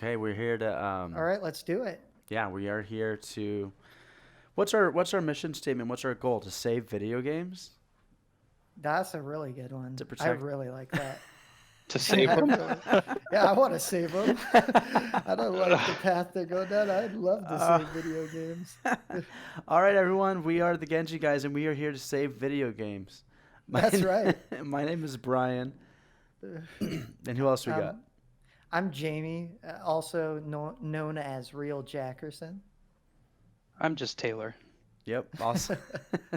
Okay, we're here to All right, let's do it. yeah, we are here to what's our mission statement? What's our goal? To save video games? That's a really good one. To I protect really like that. To save them. Yeah, I want to save them. I don't like the path they're going down. I'd love to save video games. All right, everyone, we are the Genjiguys and we are here to save video games. That's right. My name is Brian. And who else we got? I'm Jamie, also known as Real Jackerson. I'm just Taylor. Yep, awesome.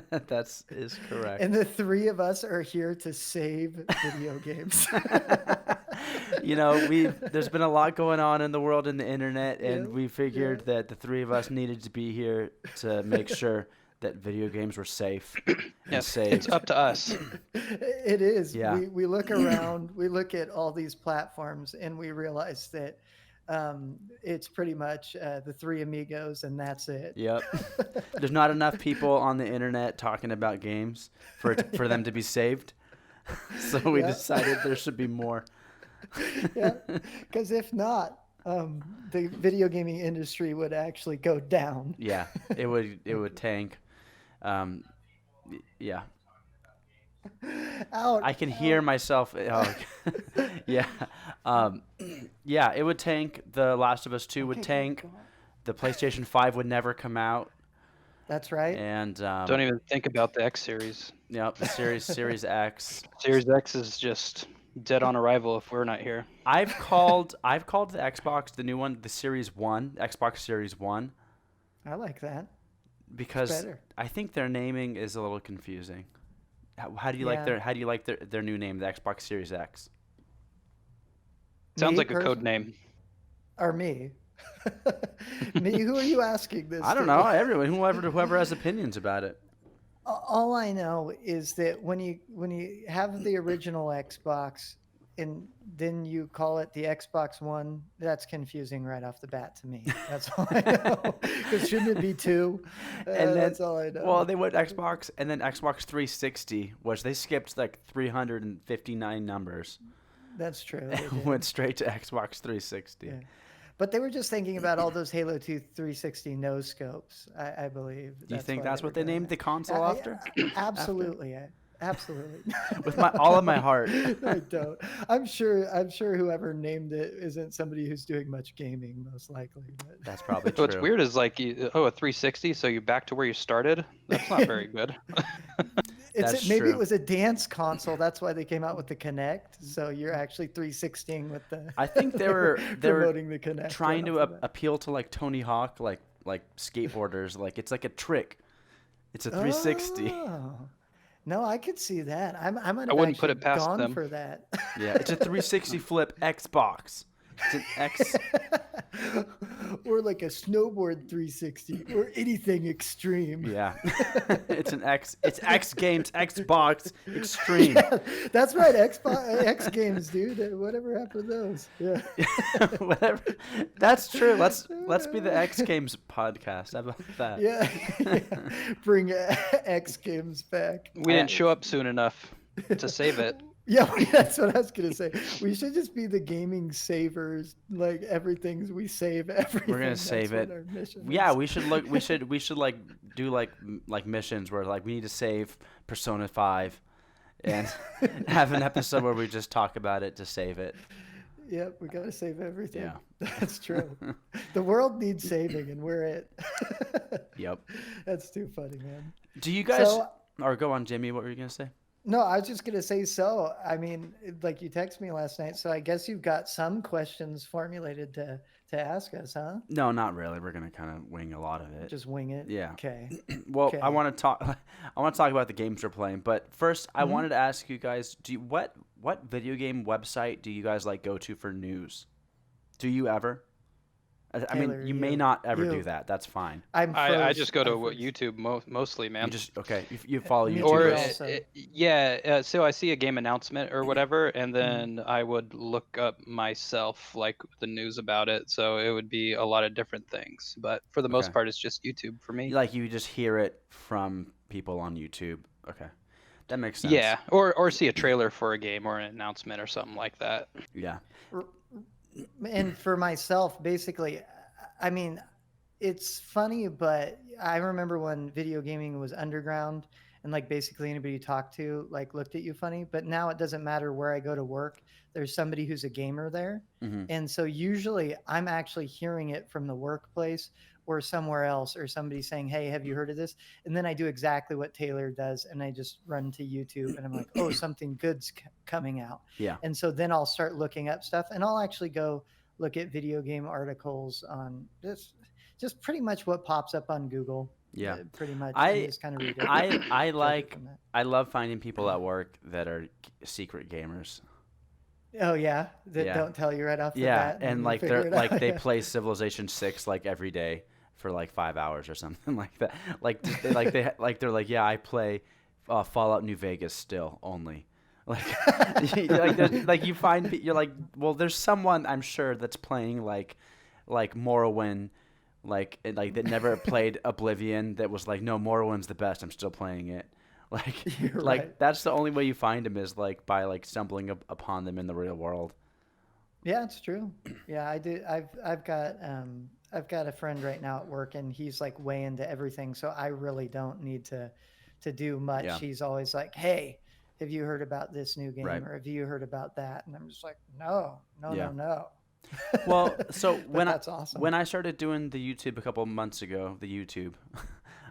That is correct. And the three of us are here to save video games. There's been a lot going on in the world and the internet, and Yeah, we figured that the three of us needed to be here to make sure that video games were safe and Yes, safe. it's up to us. It is. Yeah. We look around, we look at all these platforms, and we realize that it's pretty much the three amigos, and that's it. Yep. There's not enough people on the internet talking about games for them to be saved. So we Yeah. decided there should be more. Yeah, because if not, the video gaming industry would actually go down. Yeah, it would tank. Yeah. Out. I can hear myself. Oh, yeah. Yeah, it would tank. The Last of Us 2 would tank. The PlayStation 5 would never come out. That's right. And Don't even think about the X series. yep, the Series X. Series X is just dead on arrival if we're not here. I've called the Xbox, the new one, the Series 1, Xbox Series 1, I like that. because better. I think their naming is a little confusing. How do you like their new name, the Xbox Series X? Sounds Me, like a code name. Or me. Me, who are you asking this I don't to? know. Everyone, whoever has opinions about it. All I know is that when you have the original Xbox and then you call it the Xbox One, that's confusing right off the bat to me. That's all I know. Because shouldn't it be two? And then, that's all I know. well, they went Xbox and then Xbox 360, which they skipped like 359 numbers. That's true. They did. Went straight to Xbox 360. Yeah. But they were just thinking about all those Halo 2 360 no scopes, I believe. Do you think why that's they were what they doing named the that. console after? Absolutely. Absolutely. With all of my heart. I don't. I'm sure whoever named it isn't somebody who's doing much gaming, most likely. But. That's probably true. What's weird is like, a 360, so you back to where you started? That's not very good. That's Maybe true. it was a dance console. That's why they came out with the Kinect. So you're actually 360ing with the. I think they were promoting the Kinect. trying to right off the bat. appeal to like Tony Hawk, like skateboarders. Like it's like a trick. It's a 360. Oh. No, I could see that. I might have I wouldn't put actually it past gone them. for that. Yeah, it's a 360 flip Xbox. It's an X. Or like a snowboard 360 or anything extreme. Yeah, it's an X. It's X Games Xbox Extreme. Yeah, that's right. X Games, dude. Whatever happened to those? Yeah. Whatever. That's true. Let's be the X Games podcast. How about that? Yeah. Bring X Games back. We didn't show up soon enough to save it. Yeah, that's what I was gonna say. We should just be the gaming savers. Like we save everything. We're gonna That's save what it. our mission Yeah, is. we should look. We should like do like missions where like we need to save Persona 5, and have an episode where we just talk about it to save it. Yep, we gotta save everything. Yeah. That's true. The world needs saving, and we're it. Yep. That's too funny, man. Do you guys? So- Or go on, Jimmy. What were you gonna say? No, I was just gonna say. So, I mean, like you texted me last night, so I guess you've got some questions formulated to ask us, huh? No, not really. We're gonna kind of wing a lot of it. Just wing it. Yeah. Okay. Well, Okay. I want to talk. I want to talk about the games we're playing, but first, I wanted to ask you guys: what video game website do you guys like go to for news? Do you ever? I mean, Taylor, you may you. not ever You. do that. That's fine. I'm. I first. just go to I'm first. YouTube mostly, man. You just okay. You follow Me YouTube. too. Or also. so I see a game announcement or whatever, and then I would look up myself like the news about it. So it would be a lot of different things, but for the most Okay. part, it's just YouTube for me. Like you just hear it from people on YouTube. Okay, that makes sense. Yeah, or see a trailer for a game or an announcement or something like that. Yeah. And for myself, basically, I mean, it's funny, but I remember when video gaming was underground and like basically anybody you talked to like looked at you funny, but now it doesn't matter where I go to work. There's somebody who's a gamer there. Hmm. And so usually I'm actually hearing it from the workplace or somewhere else or somebody saying, "Hey, have you heard of this?" And then I do exactly what Taylor does and I just run to YouTube and I'm like, "Oh, something good's coming out." Yeah. And so then I'll start looking up stuff and I'll actually go look at video game articles on this, just pretty much what pops up on Google. Yeah. Pretty much, and I just kind of read it. I Judge it like from that. I love finding people at work that are secret gamers. Oh yeah, that Yeah. don't tell you right off the Yeah, bat. and you like figure they're it like out. they Yeah. play Civilization 6 like every day for like 5 hours or something like that. Like they're like, yeah, I play Fallout New Vegas still only. Like like you find you're like, well, there's someone I'm sure that's playing like Morrowind, like that never played Oblivion, that was like, no, Morrowind's the best, I'm still playing it. Like You're like right. that's the only way you find them, is like by like stumbling upon them in the real world. Yeah, it's true. Yeah, I do. I've got a friend right now at work, and he's like way into everything. So I really don't need to do much. Yeah. He's always like, "Hey, have you heard about this new game? Right. Or have you heard about that?" And I'm just like, "No, no, Yeah. no, no." Well, so But that's awesome. when I started doing the YouTube a couple months ago, the YouTube,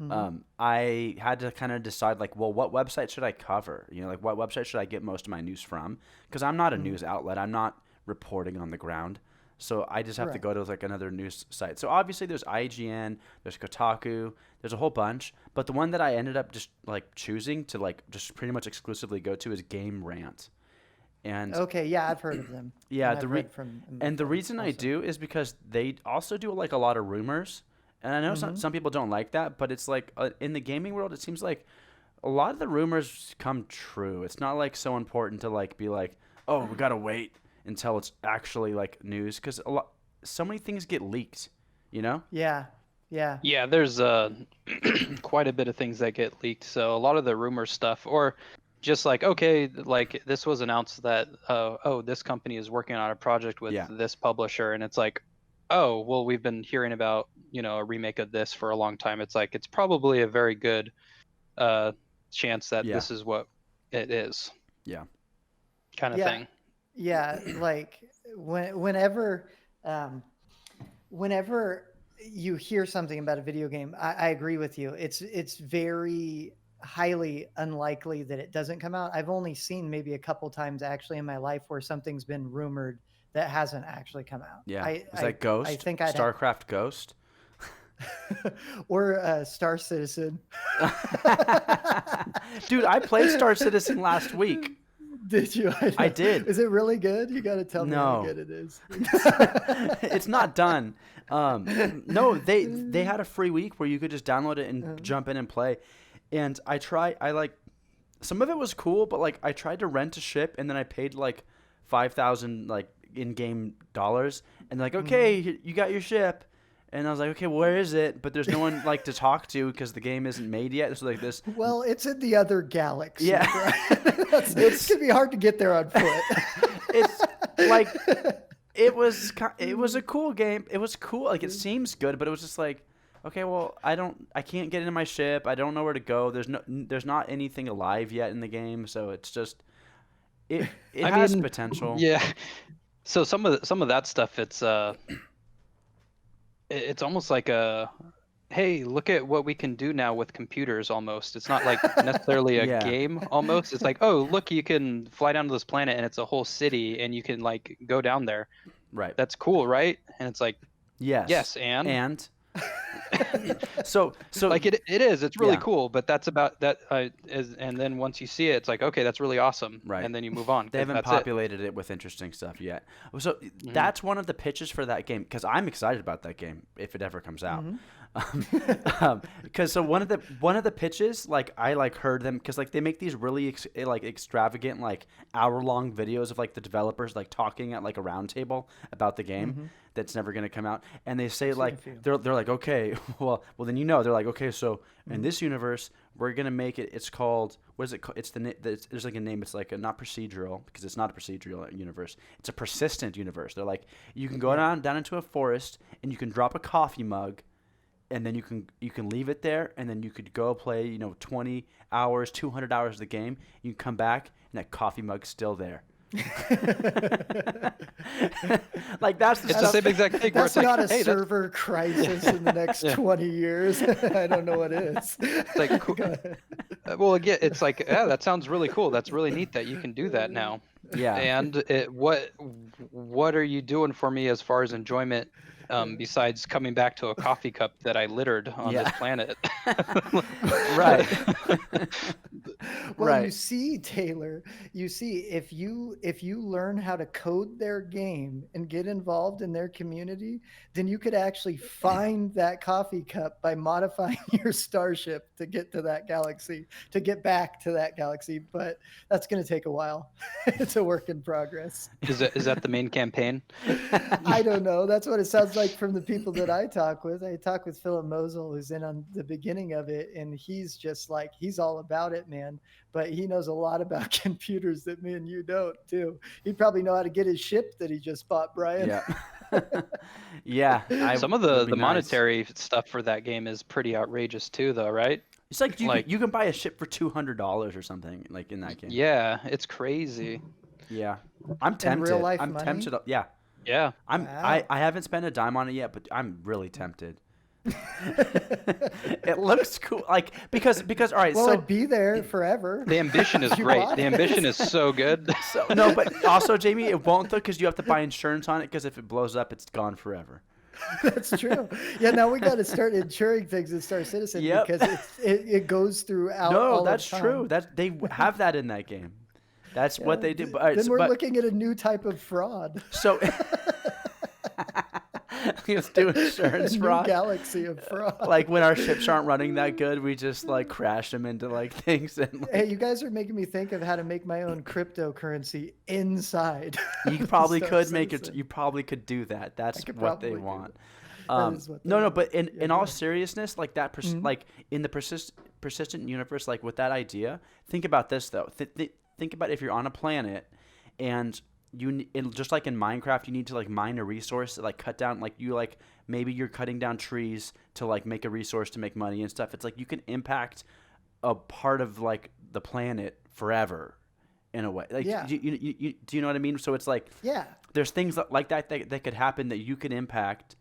Mhm. I had to kind of decide like, well, what website should I cover? You know, like what website should I get most of my news from? Because I'm not a Mhm. news outlet. I'm not reporting on the ground. So I just have to Right. go to like another news site. So obviously there's IGN, there's Kotaku, there's a whole bunch. But the one that I ended up just like choosing to like just pretty much exclusively go to is Game Rant. And Okay, yeah, I've heard of them. yeah, And I've read from them and the before reason I also. do is because they also do like a lot of rumors. And I know Mhm. some people don't like that, but it's like in the gaming world, it seems like a lot of the rumors come true. It's not like so important to like be like, oh, we gotta wait until it's actually like news, because so many things get leaked, you know? Yeah, yeah. Yeah, there's quite a bit of things that get leaked. So a lot of the rumor stuff, or just like, okay, like this was announced that oh, this company is working on a project with Yeah. this publisher, and it's like, oh, well, we've been hearing about, a remake of this for a long time. It's like, it's probably a very good chance that Yeah. this is what it is, Yeah. kind of Yeah. thing. Yeah, like whenever whenever you hear something about a video game, I agree with you. It's very highly unlikely that it doesn't come out. I've only seen maybe a couple times actually in my life where something's been rumored that hasn't actually come out. Yeah. I Was that Ghost? I think I'd StarCraft Ghost? or Star Citizen. Dude, I played Star Citizen last week. Did you? I did. Is it really good? You got to tell me how No. good it is. It's not done. No, they had a free week where you could just download it and jump in and play. And I like, some of it was cool, but like I tried to rent a ship and then I paid like 5,000 like in-game dollars, and like, okay, you got your ship. And I was like, okay, well, where is it? But there's no one like to talk to because the game isn't made yet. So like this. Well, it's in the other galaxy. Yeah. Right? It's gonna be hard to get there on foot. It's like it was a cool game. It was cool. Like it seems good, but it was just like, okay, well, I can't get into my ship. I don't know where to go. There's not anything alive yet in the game, so it's just it I has mean, potential. Yeah. So some of that stuff, it's almost like a, hey, look at what we can do now with computers. Almost, it's not like necessarily a Yeah. game. Almost, it's like, oh, look, you can fly down to this planet and it's a whole city, and you can like go down there. Right. That's cool, right? And it's like, Yes. yes, and so like it is. It's really Yeah. cool, but that's about that. And then once you see it, it's like, okay, that's really awesome. Right. And then you move on. They 'cause haven't that's populated it with interesting stuff yet. So that's one of the pitches for that game, because I'm excited about that game if it ever comes out. Because so one of the pitches, like I like heard them because like they make these really extravagant like hour-long videos of like the developers like talking at like a round table about the game that's never gonna come out, and they say like they're like, okay, well then they're like, okay, so in this universe we're gonna make it. It's called, what is it called? It's there's like a name. It's like a, not procedural, because it's not a procedural universe. It's a persistent universe. They're like, you can go down into a forest and you can drop a coffee mug, and then you can leave it there, and then you could go play 20 hours, 200 hours of the game. You can come back and that coffee mug's still there. Like that's the same exact thing. That's not like, a server crisis in the next 20 years. I don't know what is. It's like, cool. Well, again, it's like, yeah, that sounds really cool. That's really neat that you can do that now. Yeah. And what are you doing for me as far as enjoyment? Besides coming back to a coffee cup that I littered on this planet. Right. Well, right. You see, Taylor, if you learn how to code their game and get involved in their community, then you could actually find that coffee cup by modifying your starship to get to that galaxy, to get back to that galaxy. But that's going to take a while. It's a work in progress. Is that the main campaign? I don't know. That's what it sounds like from the people that I talk with. I talk with Philip Mosel, who's in on the beginning of it, and he's just like, he's all about it, man. But he knows a lot about computers that me and you don't, too. He'd probably know how to get his ship that he just bought, Brian. Yeah. Yeah. Some of the monetary stuff for that game is pretty outrageous, too, though, right? It's like you can buy a ship for $200 or something, like in that game. Yeah, it's crazy. Yeah. I'm tempted. In real life I'm money? tempted. Yeah. Yeah. I haven't spent a dime on it yet, but I'm really tempted. It looks cool, like because all right. Well, so it'd be there forever. The ambition is great. The ambition is so good. So, no, but also, Jamie, it won't though, because you have to buy insurance on it, because if it blows up, it's gone forever. That's true. Yeah, now we got to start insuring things in Star Citizen because it goes throughout. No, that's true. They have that in that game. That's what they do. Then we're looking at a new type of fraud. So let's do insurance fraud. New galaxy of fraud. Like when our ships aren't running that good, we just like crash them into like things. And hey, you guys are making me think of how to make my own cryptocurrency inside. You probably could make it. You probably could do that. That's what they want. No, but in all seriousness, like that, like in the persistent universe, like with that idea, think about this though. Think about if you're on a planet, and just like in Minecraft, you need to like mine a resource, like cut down, like maybe you're cutting down trees to like make a resource to make money and stuff. It's like you can impact a part of like the planet forever, in a way. Like, do you know what I mean? So it's like, there's things like that could happen that you can impact,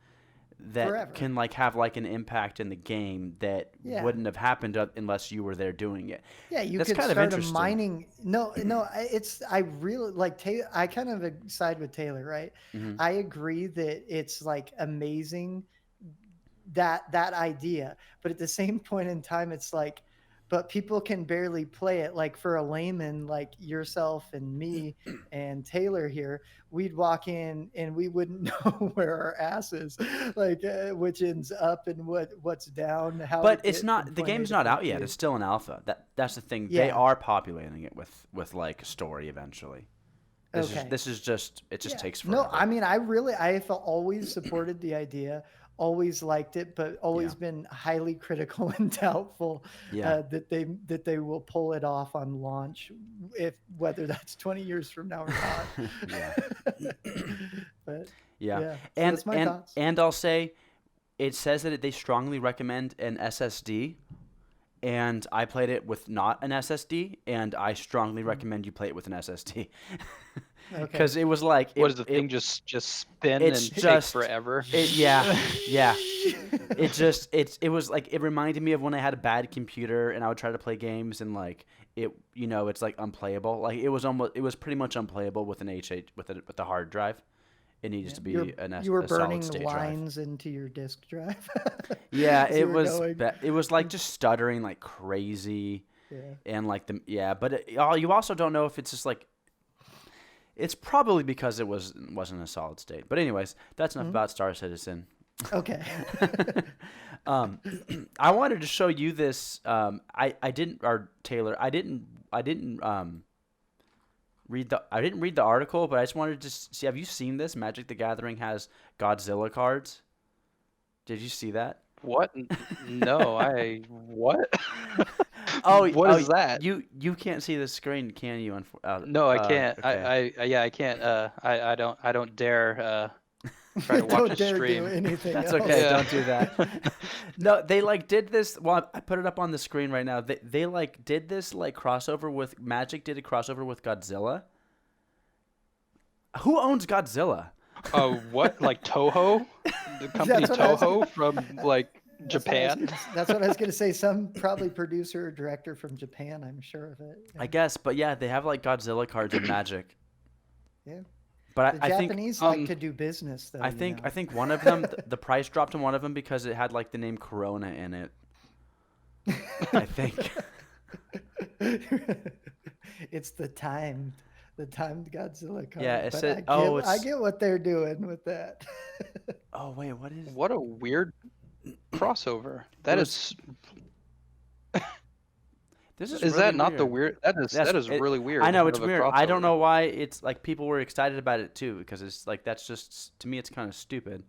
that forever. Can like have like an impact in the game that wouldn't have happened unless you were there doing it. Yeah, you That's could kind start of a mining. No, I really like Taylor. I kind of side with Taylor, right? Mm-hmm. I agree that it's like amazing that idea, but at the same point in time, it's like, but people can barely play it. Like for a layman like yourself and me and Taylor here, we'd walk in and we wouldn't know where our ass is, like which ends up and what's down. How but it's not, the game's not out yet. It's still in alpha. That's the thing. Yeah. They are populating it with like story eventually. This is just, it just takes forever. No, I mean, I've always supported the idea, always liked it, but always been highly critical and doubtful that they will pull it off on launch, whether that's 20 years from now or not. But so that's my thoughts. And I'll say, it says that they strongly recommend an SSD. And I played it with not an SSD, and I strongly recommend you play it with an SSD. Because it was like, what does the thing just spin and take forever? Yeah. It was like, it reminded me of when I had a bad computer and I would try to play games and like it's like unplayable. Like it was pretty much unplayable with an with the hard drive. It needs to be you were burning solid-state lines into your disk drive. Yeah, it was like just stuttering like crazy. And like but you also don't know if it's just like, it's probably because it wasn't a solid state. But anyways, that's enough about Star Citizen. Okay. I wanted to show you this. I didn't, or Taylor, I didn't read the article, but I just wanted to see. Have you seen this? Magic the Gathering has Godzilla cards. Did you see that? What? No, what? Oh, What is that? You can't see the screen, can you? No, I can't. Okay. Yeah, I can't. I don't dare try to watch Don't a dare stream. do anything That's else. okay. Yeah. Don't do that. No, they like did this. Well, I put it up on the screen right now. They like did this like crossover with Magic. Did a crossover with Godzilla. Who owns Godzilla? Oh, what? Like Toho? The company That's what I was Toho from like That's what I was Japan? gonna- That's what I was going to say. Some probably producer or director from Japan. I'm sure of it. I guess, but yeah, they have like Godzilla cards in Magic. Yeah. But The I think Japanese like to do business, though. I think one of them the price dropped on one of them because it had like the name Corona in it. I think. It's the timed Godzilla card. Yeah, it but said- I get what they're doing with that. Oh wait, what is? What a weird crossover. That is. This Is really that not the weird. weird? That is really weird. I know it's of a weird. I don't crossover. know why it's like people were excited about it too because it's like that's just to me it's kind of stupid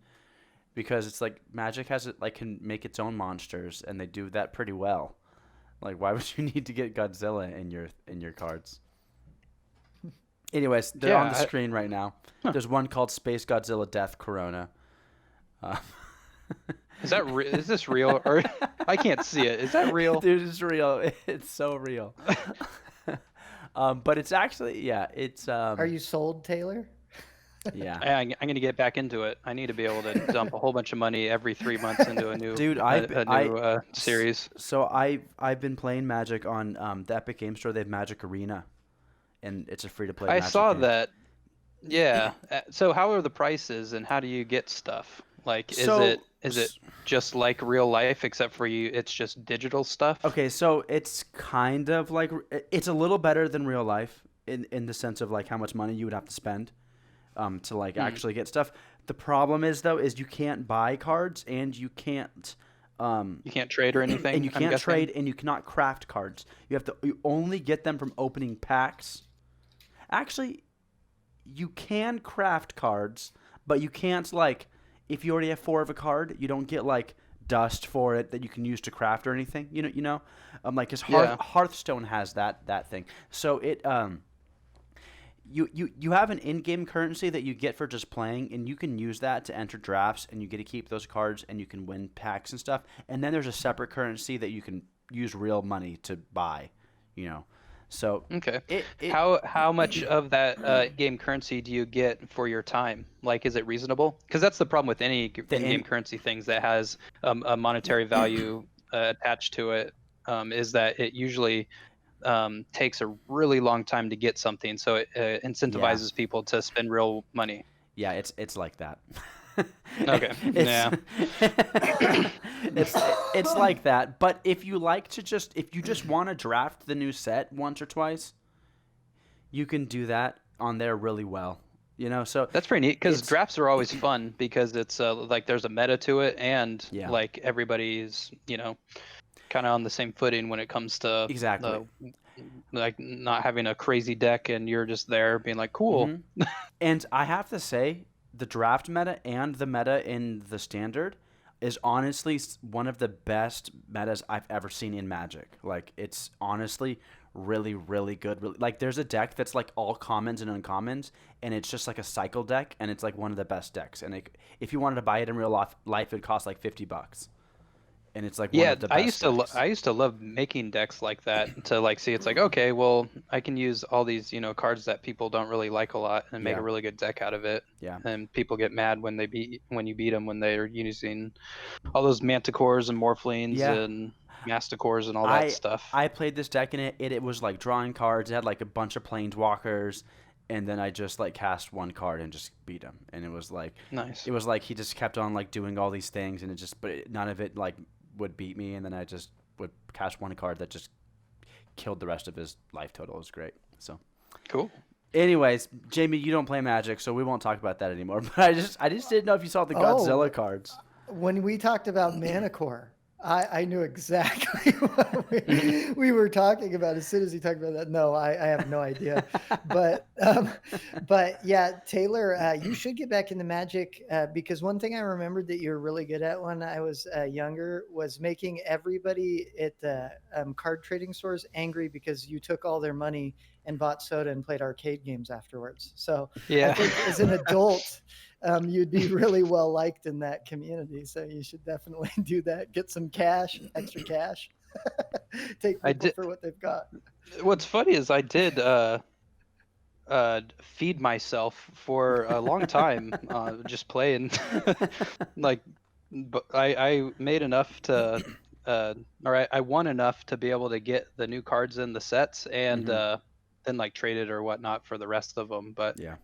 because it's like Magic has it like can make its own monsters and they do that pretty well. Like why would you need to get Godzilla in your cards? Anyways, they're on the screen right now. There's one called Space Godzilla Death Corona. Is this real or I can't see it? Is that real? Dude, it's real. It's so real. But it's actually it's Are you sold, Taylor? yeah. I'm gonna get back into it. I need to be able to dump a whole bunch of money every 3 months into a new Dude, series. So I've been playing Magic on the Epic Game Store. They have Magic Arena, and it's a free to play. I Magic saw game. that. Yeah. So how are the prices and how do you get stuff? Like, is it just like real life except for you? It's just digital stuff. Okay, so it's kind of like it's a little better than real life in the sense of like how much money you would have to spend to like actually get stuff. The problem is though is you can't buy cards and you can't You can't trade or anything. and you I'm can't guessing? trade and you cannot craft cards. You only get them from opening packs. Actually, you can craft cards, but you can't like if you already have 4 of a card, you don't get like dust for it that you can use to craft or anything. You know, like because Hearthstone has that thing. So it you have an in-game currency that you get for just playing, and you can use that to enter drafts, and you get to keep those cards, and you can win packs and stuff. And then there's a separate currency that you can use real money to buy. You know. So Okay. How much of that game currency do you get for your time? Like, is it reasonable? Because that's the problem with any in-game currency things that has a monetary value attached to it, is that it usually takes a really long time to get something. So it incentivizes people to spend real money. Yeah, it's like that. Okay. Yeah. It's like that. But if you just want to draft the new set once or twice, you can do that on there really well. You know, so That's pretty neat because drafts are always fun because it's like there's a meta to it and like everybody's kind of on the same footing when it comes to exactly like not having a crazy deck and you're just there being like cool. Mm-hmm. And I have to say, the draft meta and the meta in the standard is honestly one of the best metas I've ever seen in Magic. Like, it's honestly really, really good. Really, like, there's a deck that's like all commons and uncommons, and it's just like a cycle deck, and it's like one of the best decks. And if you wanted to buy it in real life, it'd cost like $50. And it's like one of the best decks. I used to love making decks like that to like see it's like okay, well I can use all these cards that people don't really like a lot and make a really good deck out of it. Yeah. And people get mad when you beat them when they're using all those manticores and morphlings and masticores and all that stuff. I played this deck and it was like drawing cards. It had like a bunch of planeswalkers, and then I just like cast one card and just beat him. And it was like nice. It was like he just kept on like doing all these things, and none of it like would beat me, and then I just would cast one card that just killed the rest of his life total. It was great. So cool. Anyways, Jamie, you don't play Magic, so we won't talk about that anymore. But I just didn't know if you saw the Godzilla cards. when we talked about Manicore, I knew exactly what we were talking about as soon as he talked about that. No, I have no idea. But yeah, Taylor, you should get back into Magic because one thing I remembered that you were really good at when I was younger was making everybody at the card trading stores angry because you took all their money and bought soda and played arcade games afterwards. So I think as an adult, you'd be really well liked in that community. So you should definitely do that. Get some cash, extra cash. Take people for what they've got. What's funny is I did feed myself for a long time, just playing. Like, but I made enough to, or I won enough to be able to get the new cards in the sets and then like traded or whatnot for the rest of them. But yeah.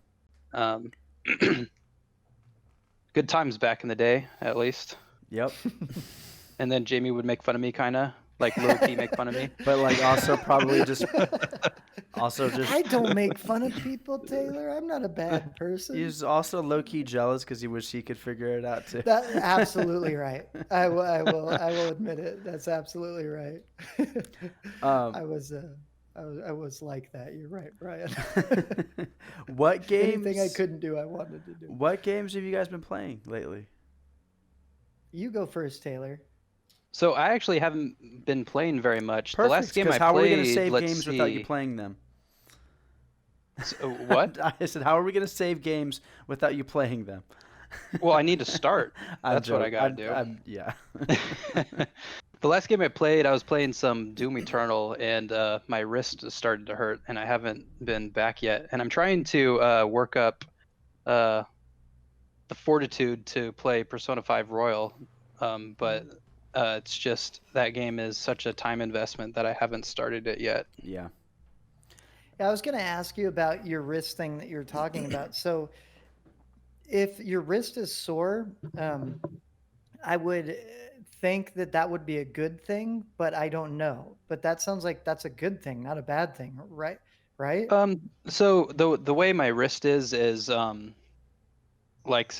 Good times back in the day, at least. Yep. And then Jamie would make fun of me, kind of like low key make fun of me, but like also probably just I don't make fun of people, Taylor. I'm not a bad person. He's also low key jealous because he wish he could figure it out too. That's absolutely right. I will admit it. That's absolutely right. I was like that. You're right, Brian. What games? Anything I couldn't do, I wanted to do. What games have you guys been playing lately? You go first, Taylor. So I actually haven't been playing very much. Perfect, the last game I played, how are we going to save games without you playing them? So, what? I said, how are we going to save games without you playing them? Well, I need to start. That's what I got to do. Yeah. The last game I played, I was playing some Doom Eternal, and my wrist started to hurt, and I haven't been back yet. And I'm trying to work up the fortitude to play Persona 5 Royal, but it's just that game is such a time investment that I haven't started it yet. Yeah. Yeah, I was going to ask you about your wrist thing that you're talking about. So if your wrist is sore, I would think that would be a good thing, but I don't know. But that sounds like that's a good thing, not a bad thing, right? Right? So the way my wrist is like,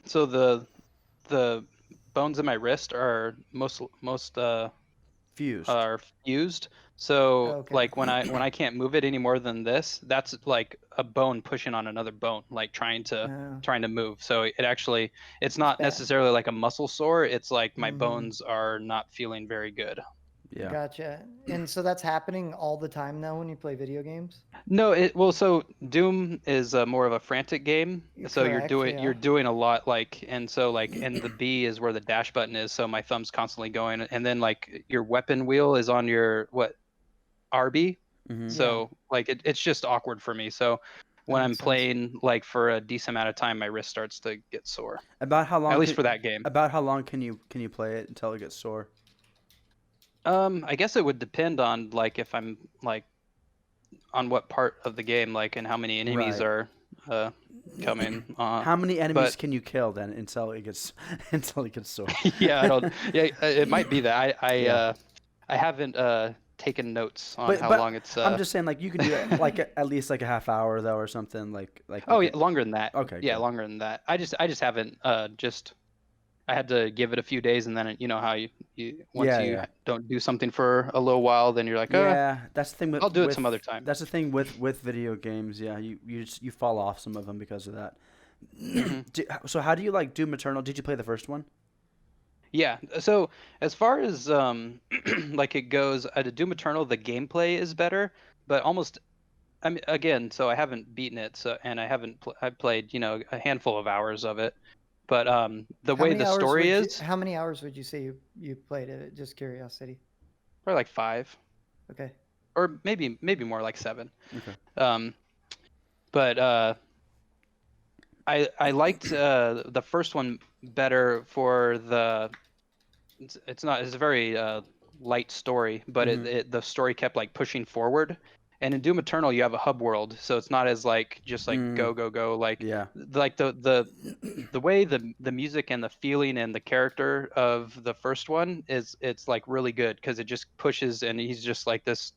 so the bones in my wrist are most fused. So Okay. like when I can't move it any more than this, that's like a bone pushing on another bone, like trying to move. So it's not necessarily like a muscle sore. It's like my bones are not feeling very good. Yeah. Gotcha. And so that's happening all the time now when you play video games? No, so Doom is more of a frantic game. So Correct, you're doing a lot, like, and so like, and the B is where the dash button is. So my thumb's constantly going, and then like your weapon wheel is on your RB. So like it's just awkward for me. So when I'm playing like for a decent amount of time, my wrist starts to get sore. About how long? At least for that game. About how long can you play it until it gets sore? I guess it would depend on like if I'm like on what part of the game, like, and how many enemies are coming. How many enemies can you kill then until it gets sore? Yeah, it might be that I haven't taken notes on how long it's. I'm just saying, like, you can do it like at least like a half hour though, or something like. Oh yeah, longer than that. Okay. Yeah, good. longer than that. I just haven't I had to give it a few days, and then you know how you don't do something for a little while, then you're like, yeah, that's the thing. I'll do it some other time. That's the thing with video games. Yeah, you fall off some of them because of that. So how do you like Doom Eternal? Did you play the first one? Yeah. So as far as like it goes, Doom Eternal, the gameplay is better, but almost. I mean, again, so I haven't beaten it, and I haven't. I played a handful of hours of it. But the way the story is... How many hours would you say you played it? Just curiosity. Probably like 5. Okay. Or maybe more, like 7. Okay. But I liked the first one better for the... It's a very light story, but the story kept like pushing forward. And in Doom Eternal, you have a hub world, so it's not as like just like go like like the way the music and the feeling and the character of the first one it's like really good because it just pushes and he's just like this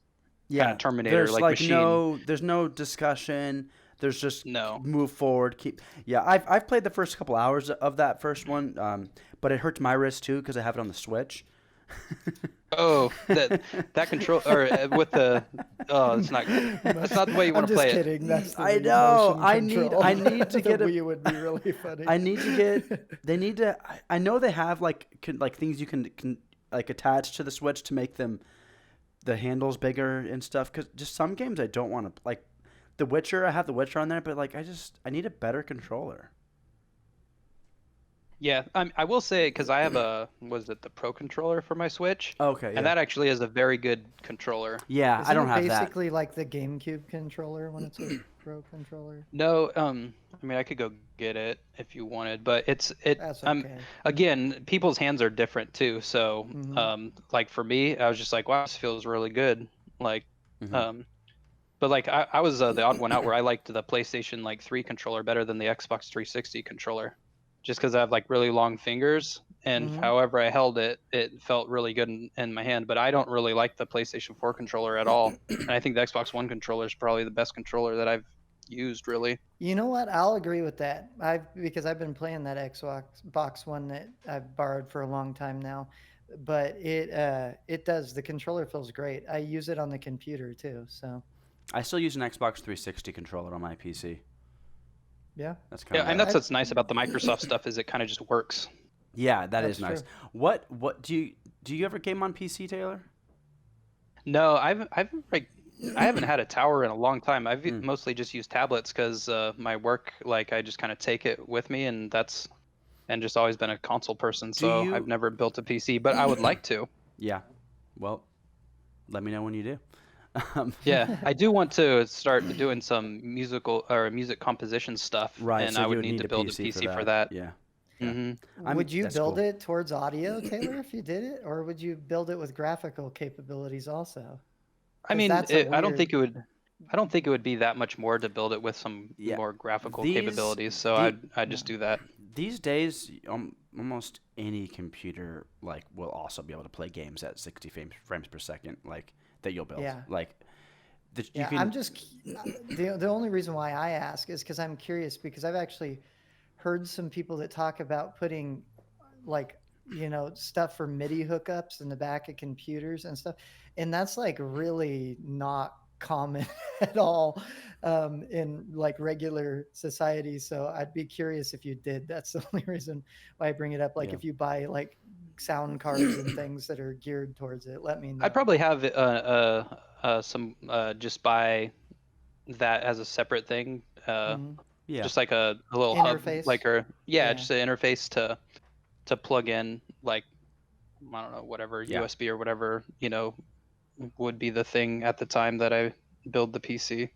kind of Terminator there's like machine. There's no discussion. There's just no move forward. I've played the first couple hours of that first one, but it hurts my wrist too because I have it on the Switch. Oh, that control or with the it's not that's not the way you want to play I'm just it. kidding. That's the I know. motion control. I need to get the a. Wii would be really funny. I need to get. They need to. I know they have like things you can like attach to the Switch to make the handles bigger and stuff. Because just some games I don't want to like. The Witcher, I have The Witcher on there, but like I need a better controller. Yeah, I will say because I have the Pro controller for my Switch, Okay, yeah. and that actually is a very good controller. Yeah, Isn't I don't it have that. basically like the GameCube controller when it's a Pro controller? No, I mean I could go get it if you wanted, but That's okay. again, people's hands are different too. So, like for me, I was just like, wow, this feels really good. Like, but like I was the odd one out where I liked the PlayStation like 3 controller better than the Xbox 360 controller, just because I have like really long fingers, and however I held it, it felt really good in my hand. But I don't really like the PlayStation 4 controller at all, and I think the Xbox One controller is probably the best controller that I've used really. You know what? I'll agree with that. Because I've been playing that Xbox One that I've borrowed for a long time now, but it does. The controller feels great. I use it on the computer too. So I still use an Xbox 360 controller on my PC. yeah, That's kind of And that's what's nice about the Microsoft stuff is it kind of just works. yeah, that is That's nice. What do you ever game on PC, Taylor? No, I've like I haven't had a tower in a long time. I've mostly just used tablets because my work, like I just kind of take it with me, and just always been a console person. So I've never built a PC, but I would like to. Yeah. Well, let me know when you do. Yeah, I do want to start doing some music composition stuff, Right. and so I you would need to build a PC for that. Yeah. would you that's build cool. it towards audio, Taylor, if you did it, or would you build it with graphical capabilities also? I mean, that's I don't think it would. I don't think it would be that much more to build it with some more graphical capabilities. So I'd just do that. These days, almost any computer like will also be able to play games at 60 frames per second, like that you'll build. Yeah. Like, I'm just the only reason why I ask is because I'm curious, because I've actually heard some people that talk about putting like stuff for MIDI hookups in the back of computers and stuff, and that's like really not common at all in like regular society. So I'd be curious if you did. That's the only reason why I bring it up. Like if you buy like sound cards and things that are geared towards it, let me know. I'd probably have some just buy that as a separate thing. Just like a little interface. Hub, like just an interface to plug in, like I don't know, whatever USB or whatever would be the thing at the time that I build the PC.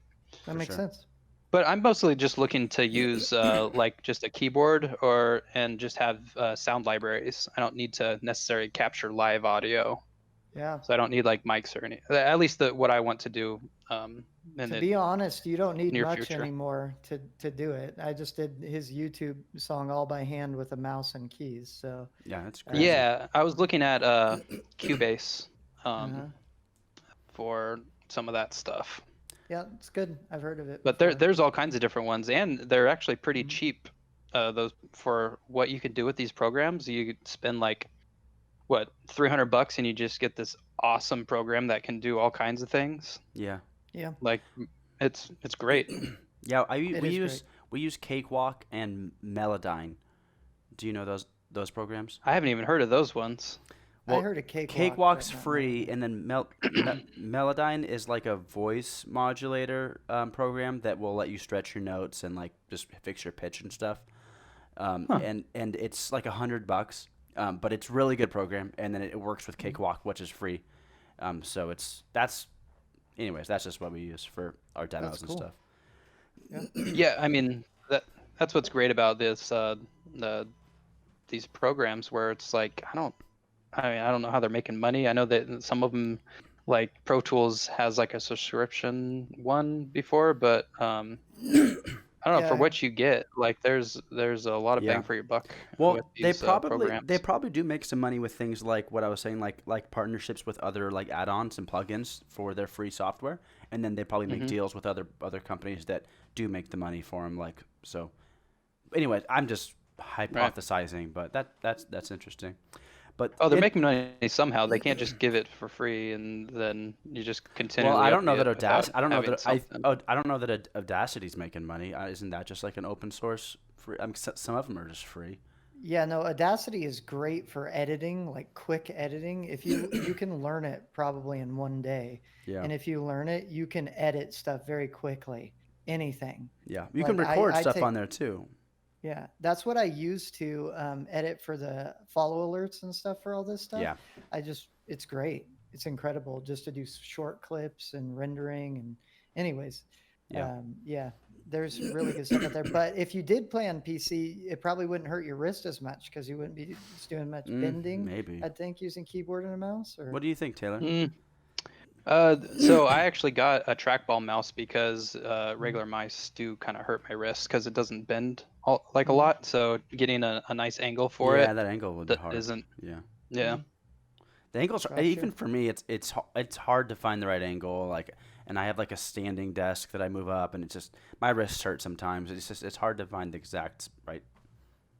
That makes sense. But I'm mostly just looking to use like just a keyboard and just have sound libraries. I don't need to necessarily capture live audio. Yeah. So I don't need like mics or any. At least what I want to do. To be honest, you don't need much future. anymore to do it. I just did his YouTube song all by hand with a mouse and keys. So yeah, that's crazy. Yeah, I was looking at Cubase for some of that stuff. Yeah, it's good. I've heard of it. But there's all kinds of different ones, and they're actually pretty cheap. Those for what you could do with these programs, you could spend like $300 and you just get this awesome program that can do all kinds of things. Yeah. Yeah. Like it's great. Yeah, we use Cakewalk and Melodyne. Do you know those programs? I haven't even heard of those ones. Well, I heard of Cakewalk. Cakewalk's free, and then Melodyne is like a voice modulator program that will let you stretch your notes and like just fix your pitch and stuff. And it's like $100, but it's really good program. And then it works with Cakewalk, which is free. So that's just what we use for our demos and stuff. Yeah, I mean that's what's great about this these programs where it's like I don't know how they're making money. I know that some of them, like Pro Tools, has like a subscription one before, but I don't know for what you get. Like there's a lot of bang for your buck. Well, with these, they probably do make some money with things like what I was saying, like partnerships with other like add-ons and plugins for their free software, and then they probably make deals with other companies that do make the money for them. Like so. Anyways, I'm just hypothesizing, but that's interesting. But Oh, they're making money somehow. They can't just give it for free and then you just continually. Well, I don't know that without I don't know having that something. I don't know that Audacity's making money. Isn't that just like an open source free? Some of them are just free. Yeah, no, Audacity is great for editing, like quick editing. If you can learn it probably in one day. Yeah. And if you learn it, you can edit stuff very quickly. Anything. Yeah, you Like can record I stuff take on there too. Yeah, that's what I use to edit for the follow alerts and stuff for all this stuff. Yeah. It's great. It's incredible just to do short clips and rendering. And anyways, Yeah. yeah, there's really good stuff out there. But if you did play on PC, it probably wouldn't hurt your wrist as much because you wouldn't be just doing much bending. Maybe. I think using keyboard and a mouse. Or What do you think, Taylor? So I actually got a trackball mouse because regular mice do kind of hurt my wrist because it doesn't bend like a lot. So getting a nice angle for it Yeah, that angle would be hard. isn't. Yeah. Yeah. The angles Gotcha. even for me, it's hard to find the right angle. Like, and I have like a standing desk that I move up, and it's just my wrists hurt sometimes. It's hard to find the exact right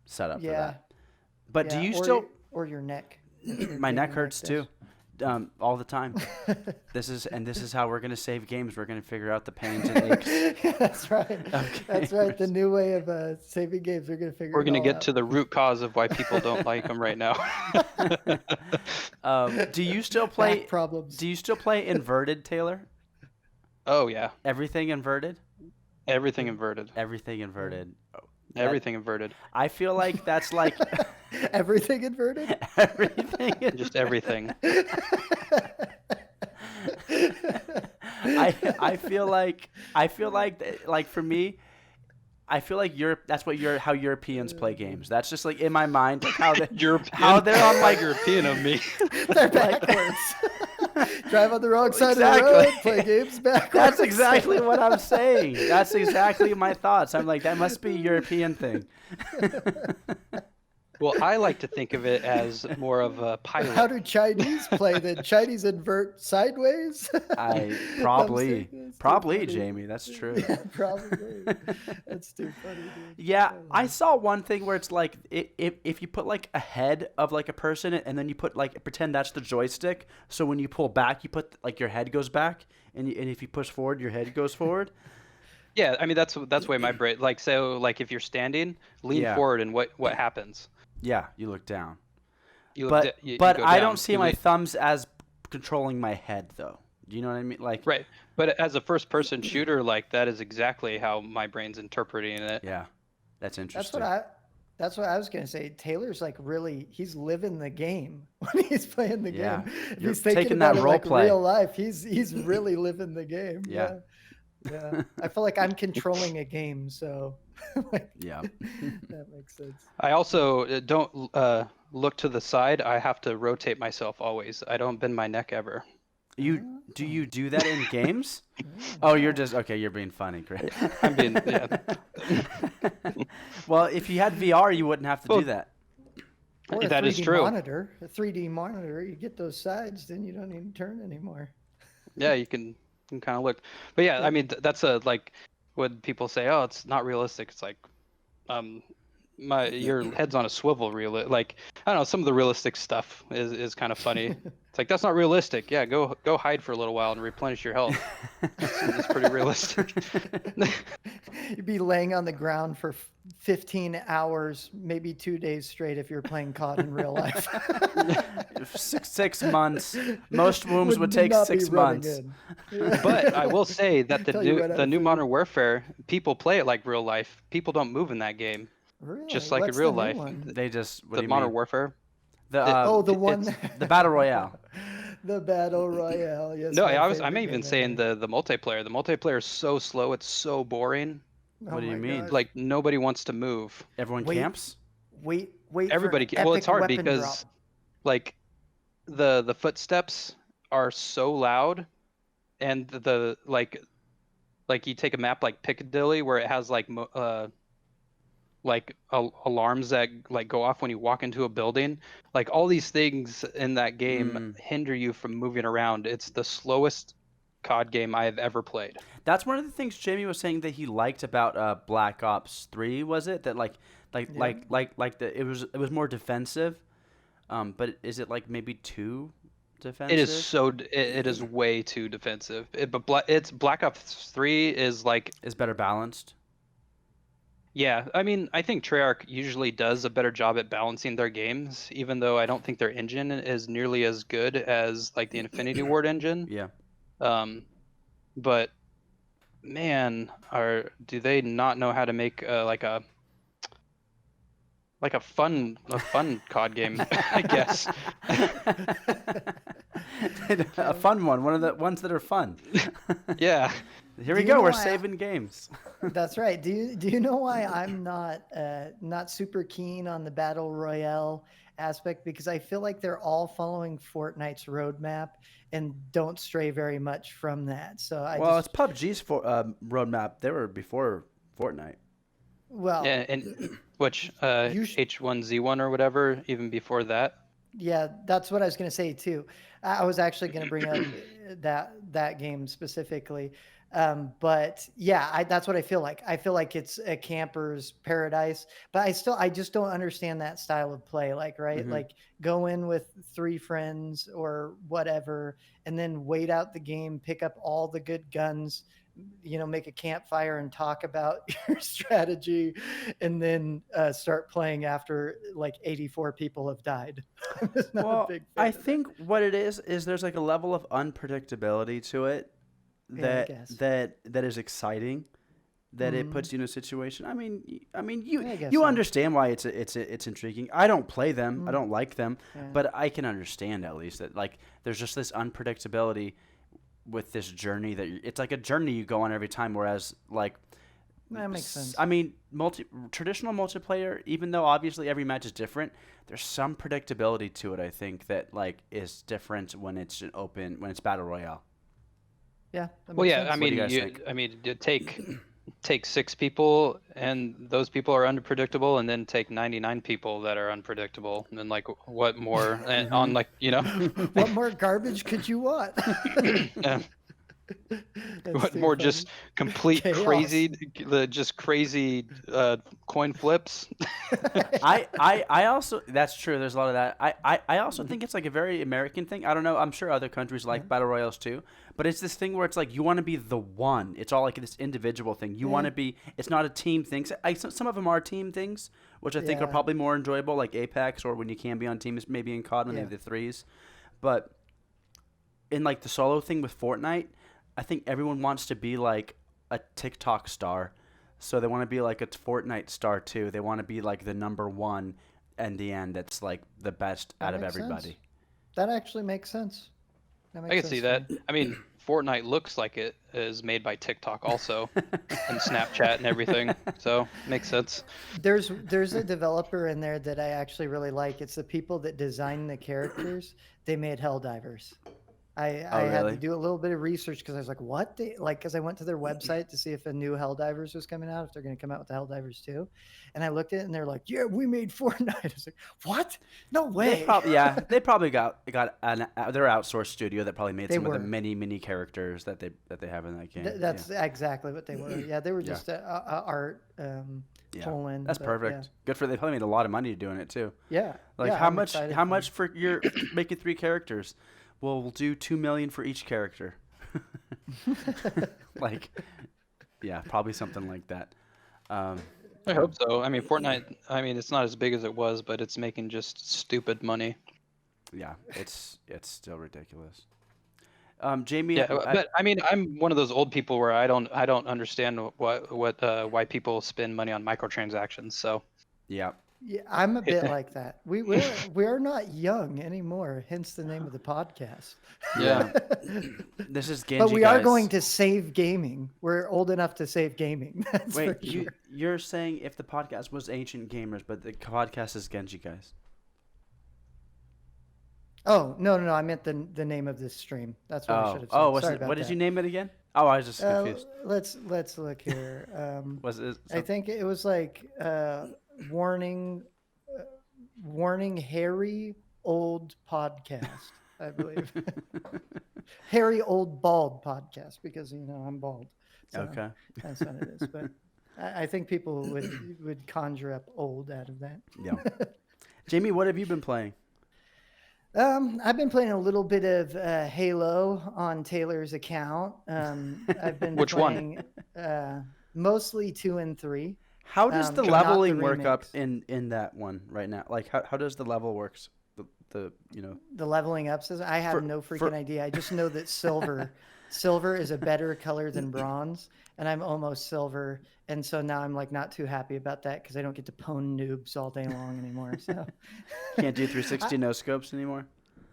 setup for Yeah. that. But do Yeah, you or still? your- or your neck? My neck like hurts this. too, all the time. This is how we're gonna save games. We're gonna figure out the pains and aches. That's right. Okay. That's right. The new way of saving games. We're gonna figure. We're gonna it all get out. to the root cause of why people don't like them right now. Do you still play? Back problems. Do you still play inverted, Taylor? Oh yeah, Everything inverted. everything inverted. Everything inverted. Oh, Everything inverted. I feel like that's like Everything inverted. everything. Just everything. I feel like like for me, I feel like how Europeans play games. That's just like in my mind like how how they're on like European of me. They're backwards. Drive on the wrong side Exactly. of the road. Play games backwards. That's exactly what I'm saying. That's exactly my thoughts. I'm like that must be a European thing. Well, I like to think of it as more of a pilot. How do Chinese play? The Chinese invert sideways. I I'm probably saying that's too funny. Jamie. That's true. Yeah, probably. That's too funny, dude. Yeah, I saw one thing where it's like if you put like a head of like a person and then you put like pretend that's the joystick. So when you pull back, you put like your head goes back, and if you push forward, your head goes forward. Yeah, I mean that's way my brain. Like so, like if you're standing, lean Yeah. forward, and what happens? Yeah, you look down. You But look you but go I down. don't see You my lean- thumbs as controlling my head though. Do you know what I mean? Like right. But as a first-person shooter, like that is exactly how my brain's interpreting it. yeah, that's interesting. That's what I was gonna say. Taylor's like he's living the game when he's playing the Yeah. game. If You're he's thinking taking about that it role like play. real life. He's really living the game. Yeah. Yeah. I feel like I'm controlling a game, so like, Yeah. that makes sense. I also don't look to the side. I have to rotate myself always. I don't bend my neck ever. Do you do that in games? Oh, you're just okay. You're being funny, great. I'm being yeah. Well, if you had VR, you wouldn't have to do that. Or a That 3D is true. monitor, a 3D monitor. You get those sides, then you don't need to turn anymore. Yeah, you can kind of look. But yeah, I mean that's a like when people say, "Oh, it's not realistic." It's like your head's on a swivel like I don't know, some of the realistic stuff is kind of funny. It's like that's not realistic. Yeah, go hide for a little while and replenish your health. It's pretty realistic. You'd be laying on the ground for 15 hours, maybe 2 days straight if you're playing COD in real life. 6 months. Most wombs would take not be 6 running months. in. But I will say that Tell you right out the of new food. Modern Warfare, people play it like real life. People don't move in that game, Really? just like What's in real the new life. one? They just what The do you Modern mean? Warfare. The The one. the battle royale. The battle royale. Yes. No, my I'm favorite even game saying ever. the multiplayer. The multiplayer is so slow. It's so boring. Oh What do you my mean? gosh. Like nobody wants to move. Everyone Wait. camps. wait. For Everybody. an Well, it's epic hard weapon because drop. like the footsteps are so loud, and the like you take a map like Piccadilly where it has like alarms that like go off when you walk into a building. Like all these things in that game hinder you from moving around. It's the slowest COD game I have ever played. That's one of the things Jamie was saying that he liked about Black Ops 3, was it? That like It was more defensive. But is it like maybe too defensive? It is it is way too defensive. It's Black Ops 3 is like Is better balanced. yeah. I mean, I think Treyarch usually does a better job at balancing their games, even though I don't think their engine is nearly as good as like the Infinity Ward engine. Yeah. But man, do they not know how to make like a fun COD game? I guess. A fun one of the ones that are fun. Yeah. Here we go. We're saving games. That's right. Do you know why I'm not super keen on the battle royale aspect? Because I feel like they're all following Fortnite's roadmap and don't stray very much from that. So it's PUBG's roadmap. They were before Fortnite. Well, yeah, and which H1Z1 or whatever, even before that. Yeah, that's what I was going to say too. I was actually going to bring up that game specifically. But yeah, that's what I feel like. I feel like it's a camper's paradise, but I just don't understand that style of play. Like, right. Mm-hmm. Like go in with 3 friends or whatever, and then wait out the game, pick up all the good guns, make a campfire and talk about your strategy, and then start playing after like 84 people have died. I think what it is there's like a level of unpredictability to it that is exciting, that it puts you in a situation. I mean, you understand why it's intriguing. I don't play them. I don't like them, but I can understand at least that like there's just this unpredictability with this journey it's like a journey you go on every time. Whereas like that makes sense. I mean, traditional multiplayer, even though obviously every match is different, there's some predictability to it. I think that like is different when it's battle royale. Yeah. Well, yeah. Sense. I mean, you take 6 people, and those people are unpredictable, and then take 99 people that are unpredictable, and then like what more? And on like what more garbage could you want? Yeah. What more funny. Just complete chaos. crazy coin flips. I also, that's true, there's a lot of that. I also think it's like a very American thing. I don't know, I'm sure other countries like battle royales too, but it's this thing where it's like you want to be the one. It's all like this individual thing. You want to be, it's not a team thing. Some of them are team things, which I think are probably more enjoyable, like Apex, or when you can be on teams, maybe in COD when they have the 3s. But in like the solo thing with Fortnite, I think everyone wants to be like a TikTok star. So they want to be like a Fortnite star too. They want to be like the number one in the end that's like the best out of everybody. Sense. That actually makes sense. I can see that. I mean, Fortnite looks like it is made by TikTok also and Snapchat and everything. So makes sense. There's a developer in there that I actually really like. It's the people that design the characters. They made Helldivers. I had to do a little bit of research because I was like, what? Because I went to their website to see if a new Helldivers was coming out, if they're going to come out with the Helldivers too. And I looked at it and they're like, yeah, we made Fortnite. I was like, what? No way. They probably got their outsourced studio that probably made some of the many characters that they have in that game. That's exactly what they were. Yeah, they were just art. Poland. That's perfect. Yeah. Good for they probably made a lot of money doing it too. Yeah. Like how much for your making 3 characters? Well, we'll do $2 million for each character. Probably something like that. I hope so. I mean, Fortnite. I mean, it's not as big as it was, but it's making just stupid money. Yeah, it's still ridiculous. Jamie. Yeah, but I mean, I'm one of those old people where I don't understand why people spend money on microtransactions. So. Yeah. Yeah, I'm a bit like that. We're not young anymore, hence the name of the podcast. Yeah. This is Genjiguys. But we are going to save gaming. We're old enough to save gaming. Wait, you're saying if the podcast was Ancient Gamers, but the podcast is Genjiguys. Oh, no. I meant the name of this stream. That's what I should have said. What did you name it again? Oh, I was just confused. Let's look here. Was it? I think it was like warning Harry Old Podcast, I believe. Harry Old Bald Podcast, because I'm bald. So okay. that's what it is. But I think people would conjure up old out of that. Yeah. Jamie, what have you been playing? I've been playing a little bit of Halo on Taylor's account. I've been Which playing mostly 2 and 3. How does the but not the leveling work up remix. in that one right now? Like how does the level works? The The leveling up says I have no freaking idea. I just know that silver is a better color than bronze, and I'm almost silver, and so now I'm like not too happy about that because I don't get to pwn noobs all day long anymore. So can't do 360 no scopes anymore.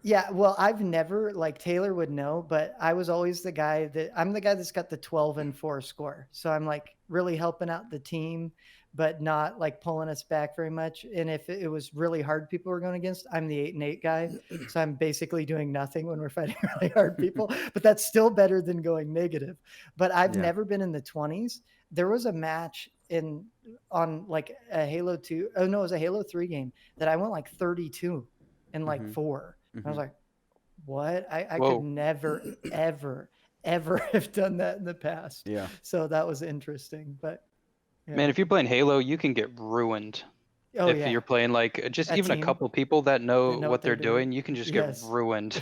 yeah, well, I've never, like Taylor would know, but I was always I'm the guy that's got the 12 and 4 score. So I'm like really helping out the team, but not like pulling us back very much. And if it was really hard people we're going against, I'm the 8 and 8 guy. So I'm basically doing nothing when we're fighting really hard people, but that's still better than going negative. But I've never been in the 20s. There was a match on like a Halo 2. Oh no, it was a Halo 3 game that I went like 32 in like 4. I was like, what? I could never, ever, ever have done that in the past. Yeah. So that was interesting. But yeah. Man, if you're playing Halo, you can get ruined. If you're playing like just even a couple people that know what they're doing, you can just get ruined.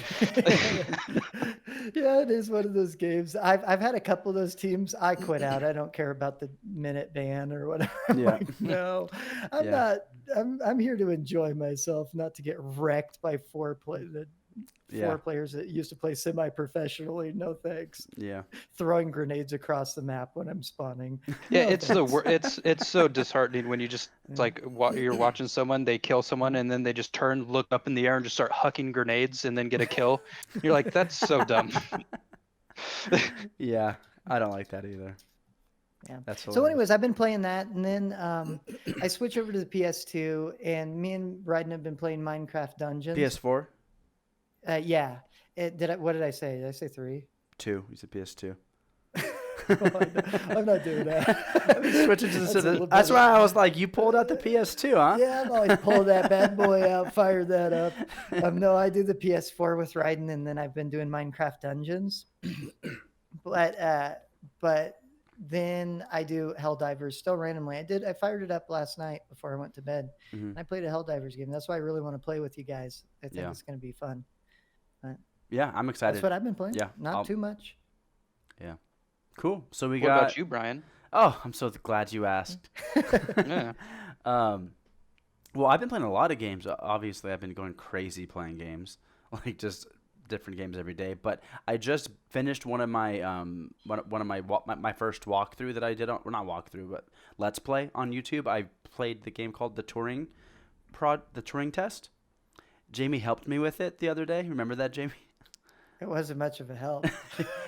Yeah, it is one of those games. I've had a couple of those teams. I quit out. I don't care about the minute ban or whatever. Like, no, I'm not. I'm here to enjoy myself, not to get wrecked by four players that used to play semi-professionally. No thanks. Yeah. Throwing grenades across the map when I'm spawning. Yeah, No it's so disheartening when you just like you're watching someone, they kill someone, and then they just turn, look up in the air, and just start hucking grenades, and then get a kill. You're like, that's so dumb. Yeah, I don't like that either. Yeah. That's so anyways, I've been playing that, and then I switched over to the PS2, and me and Bryden have been playing Minecraft Dungeons. PS4? Yeah. What did I say? Did I say 3? 2. You said PS2. I'm not doing that. Switching to that's why I was like, you pulled out the PS2, huh? Yeah, I'm always pulling that bad boy out, fired that up. No, I do the PS4 with Raiden, and then I've been doing Minecraft Dungeons. But then I do Helldivers still randomly. I fired it up last night before I went to bed. And I played a Helldivers game. That's why I really want to play with you guys. I think it's going to be fun. Yeah, I'm excited. That's what I've been playing. Yeah, not too much. Yeah, cool. So what about you, Brian? Oh, I'm so glad you asked. Yeah. Well, I've been playing a lot of games. Obviously, I've been going crazy playing games, like just different games every day. But I just finished one of my my first walkthrough that I did not walkthrough, but Let's Play on YouTube. I played the game called the Turing Test. Jamie helped me with it the other day. Remember that, Jamie? It wasn't much of a help.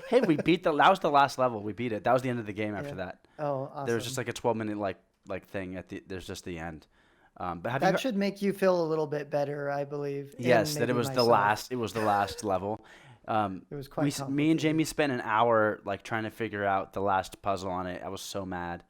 Hey, we beat that was the last level. We beat it. That was the end of the game after that. Oh, awesome. There was just like a 12-minute like thing there's just the end. But that should make you feel a little bit better, I believe. Yes, that it was the last level. It was quite me and Jamie spent an hour like trying to figure out the last puzzle on it. I was so mad.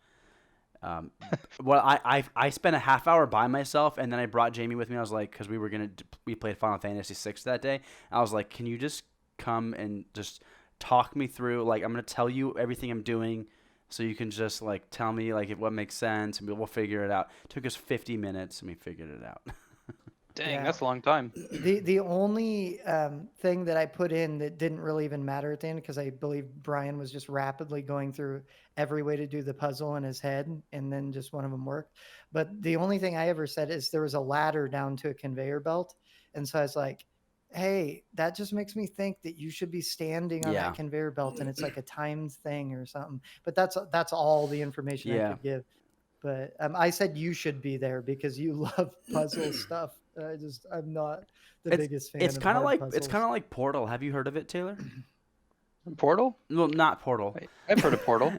Well, I spent a half hour by myself, and then I brought Jamie with me. I was like, because we played Final Fantasy VI that day. I was like, can you just come and just talk me through? Like, I'm gonna tell you everything I'm doing, so you can just like tell me like what makes sense, and we'll figure it out. It took us 50 minutes, and we figured it out. Dang, that's a long time. The only thing that I put in that didn't really even matter at the end, because I believe Brian was just rapidly going through every way to do the puzzle in his head, and then just one of them worked. But the only thing I ever said is there was a ladder down to a conveyor belt, and so I was like, hey, that just makes me think that you should be standing on that conveyor belt, and it's like a timed thing or something. But that's all the information I could give. But I said you should be there because you love puzzle stuff. I'm not the biggest fan. It's kind of like Portal. Have you heard of it, Taylor? Portal? Well, not Portal. Wait, I've heard of Portal.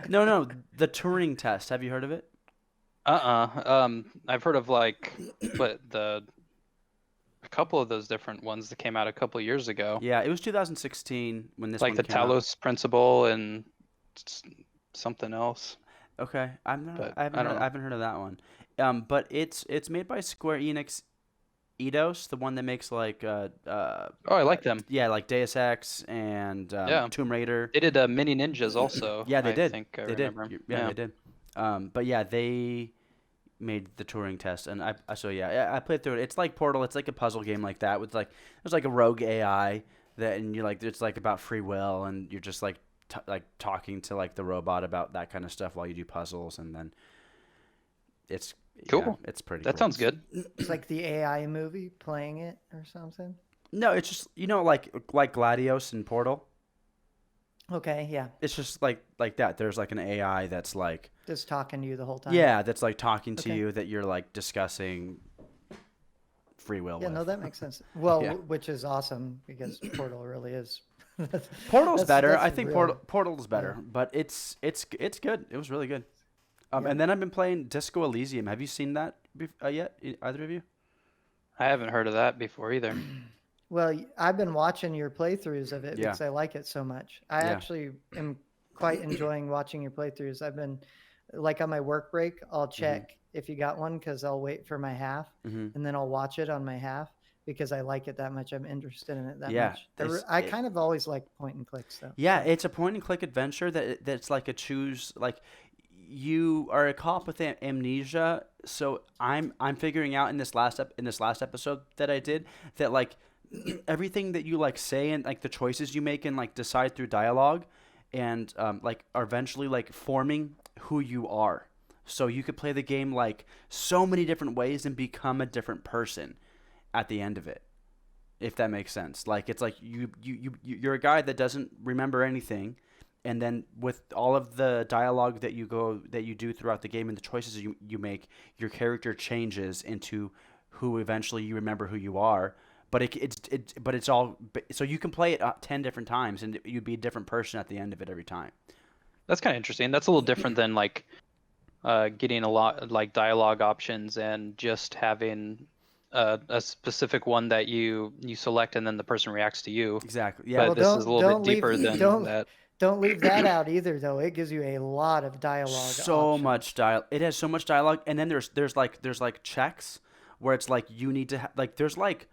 No, the Turing Test. Have you heard of it? I've heard of a couple of those different ones that came out a couple of years ago. Yeah, it was 2016 when this like one the Talos Principle and something else. Okay, I haven't heard of that one. But it's made by Square Enix Eidos, the one that makes like Oh, I like them. yeah, like Deus Ex and Yeah. Tomb Raider. They did Mini Ninjas also. Yeah, they I did. think I They did. remember. Yeah, they did. But yeah, they made the Turing test, and I played through it. It's like Portal. It's like a puzzle game like that with like there's like a rogue AI that, and you're like it's like about free will, and you're just like like talking to like the robot about that kind of stuff while you do puzzles, and then it's Cool. Yeah, it's pretty. That cool. sounds good. It's like the AI movie playing it or something. No, it's just like Gladios and Portal. Okay, yeah. It's just like that. There's like an AI that's like Just talking to you the whole time. yeah, that's like talking to Okay. you that you're like discussing free will Yeah, with. no, that makes sense. Well, Yeah. which is awesome because Portal really is. Portal's better. that's I think real. Portal's better, but it's good. It was really good. Yeah. And then I've been playing Disco Elysium. Have you seen that yet? Either of you? I haven't heard of that before either. Well, I've been watching your playthroughs of it Yeah. because I like it so much. I Yeah. actually am quite enjoying watching your playthroughs. I've been, like on my work break, I'll check if you got one because I'll wait for my half Mm-hmm. and then I'll watch it on my half because I like it that much. I'm interested in it that Yeah, much. I kind of always like point and clicks though. Yeah, it's a point and click adventure that's like a choose like you are a cop with amnesia. So I'm figuring out in this last episode that I did that like everything that you like say and like the choices you make and like decide through dialogue and like are eventually like forming who you are. So you could play the game like so many different ways and become a different person at the end of it, if that makes sense. Like it's like you're a guy that doesn't remember anything, and then with all of the dialogue that you do throughout the game and the choices you make, your character changes into who eventually you remember who you are. But it's all so you can play it 10 different times and you'd be a different person at the end of it every time. That's kind of interesting. That's a little different than like getting a lot like dialogue options and just having a specific one that you select and then the person reacts to you. Exactly. Yeah. But this is a little bit deeper than that. Don't leave that out either, though. It gives you a lot of dialogue. So much dialogue. It has so much dialogue, and then there's like checks where it's like you need to like there's like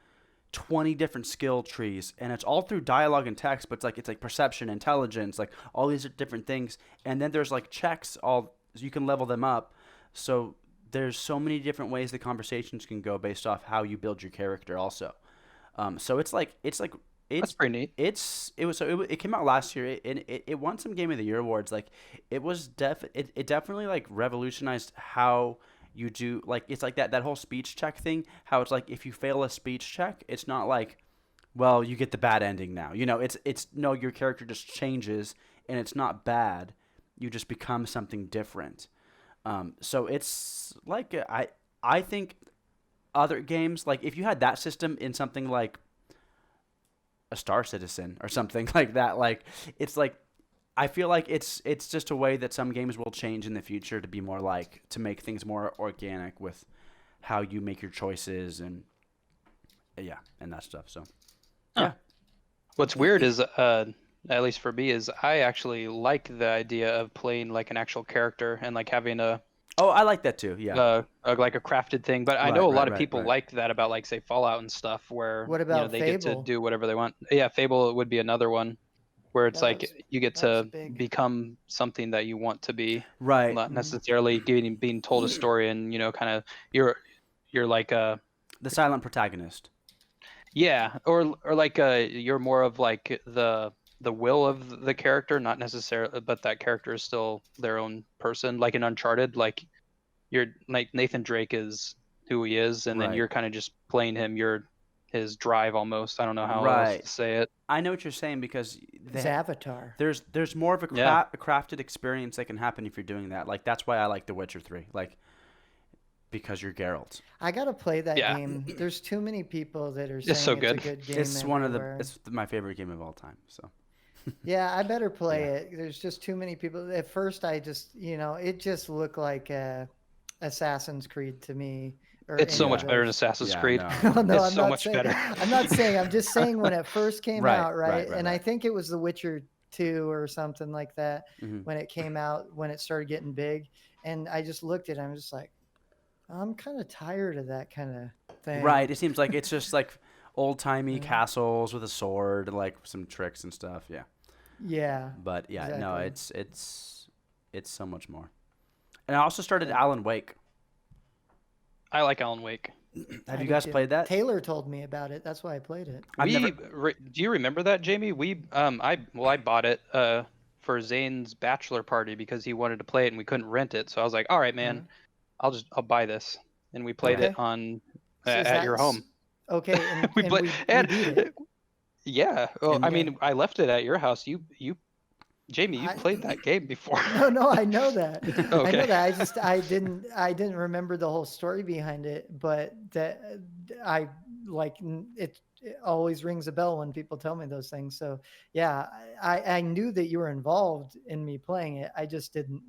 20 different skill trees, and it's all through dialogue and text. But it's like perception, intelligence, like all these different things, and then there's like checks. You can level them up. So there's so many different ways the conversations can go based off how you build your character. Also, so it's That's pretty neat. It came out last year and it won some Game of the Year awards. Like it definitely like revolutionized how you do like it's like that whole speech check thing. How it's like if you fail a speech check, it's not like, well, you get the bad ending now. You know, it's no, your character just changes and it's not bad. You just become something different. So it's like I think other games, like if you had that system in something like a Star Citizen or something like that, like it's like I feel like it's just a way that some games will change in the future to be more like to make things more organic with how you make your choices and that stuff. So yeah. What's weird is at least for me is I actually like the idea of playing like an actual character and like having Oh, I like that too. Yeah. Like a crafted thing, but I know a lot of people like that about like say Fallout and stuff where What about they get to Fable? do whatever they want. Yeah, Fable would be another one where it's like you get to become something that you want to be, Right. not necessarily being told a story and kind of you're like the silent protagonist. Yeah, or like you're more of like the will of the character, not necessarily, but that character is still their own person. Like in Uncharted, like you're like Nathan Drake is who he is, and then you're kind of just playing him. You're his drive almost. I don't know how else to say it. I know what you're saying because His avatar. There's more of a crafted experience that can happen if you're doing that. Like that's why I like The Witcher 3. Like because you're Geralt. I gotta play that game. There's too many people that are saying it's so good. It's a good game. It's my favorite game of all time. So. Yeah, I better play it. There's just too many people. At first, I just it just looked like Assassin's Creed to me. It's so much better than Assassin's Creed. No, it's so much better. I'm not saying. I'm just saying when it first came out, right? And I think it was The Witcher 2 or something like that when it came out, when it started getting big. And I just looked at it. I'm just like, I'm kind of tired of that kind of thing. Right. It seems like it's just like old timey castles with a sword, like some tricks and stuff. Yeah. Yeah. But yeah, exactly. no, it's so much more. And I also started Alan Wake. I like Alan Wake. Have you guys played that? Taylor told me about it. That's why I played it. Do you remember that, Jamie? I bought it for Zane's bachelor party because he wanted to play it and we couldn't rent it. So I was like, all right, man, I'll buy this, and we played it on at your home. Okay, and we beat it. Yeah. Well, I mean, I left it at your house. Jamie, you played that game before. No, I know that. Okay. I know that. I didn't remember the whole story behind it, but that I like it. It always rings a bell when people tell me those things. So yeah, I knew that you were involved in me playing it. I just didn't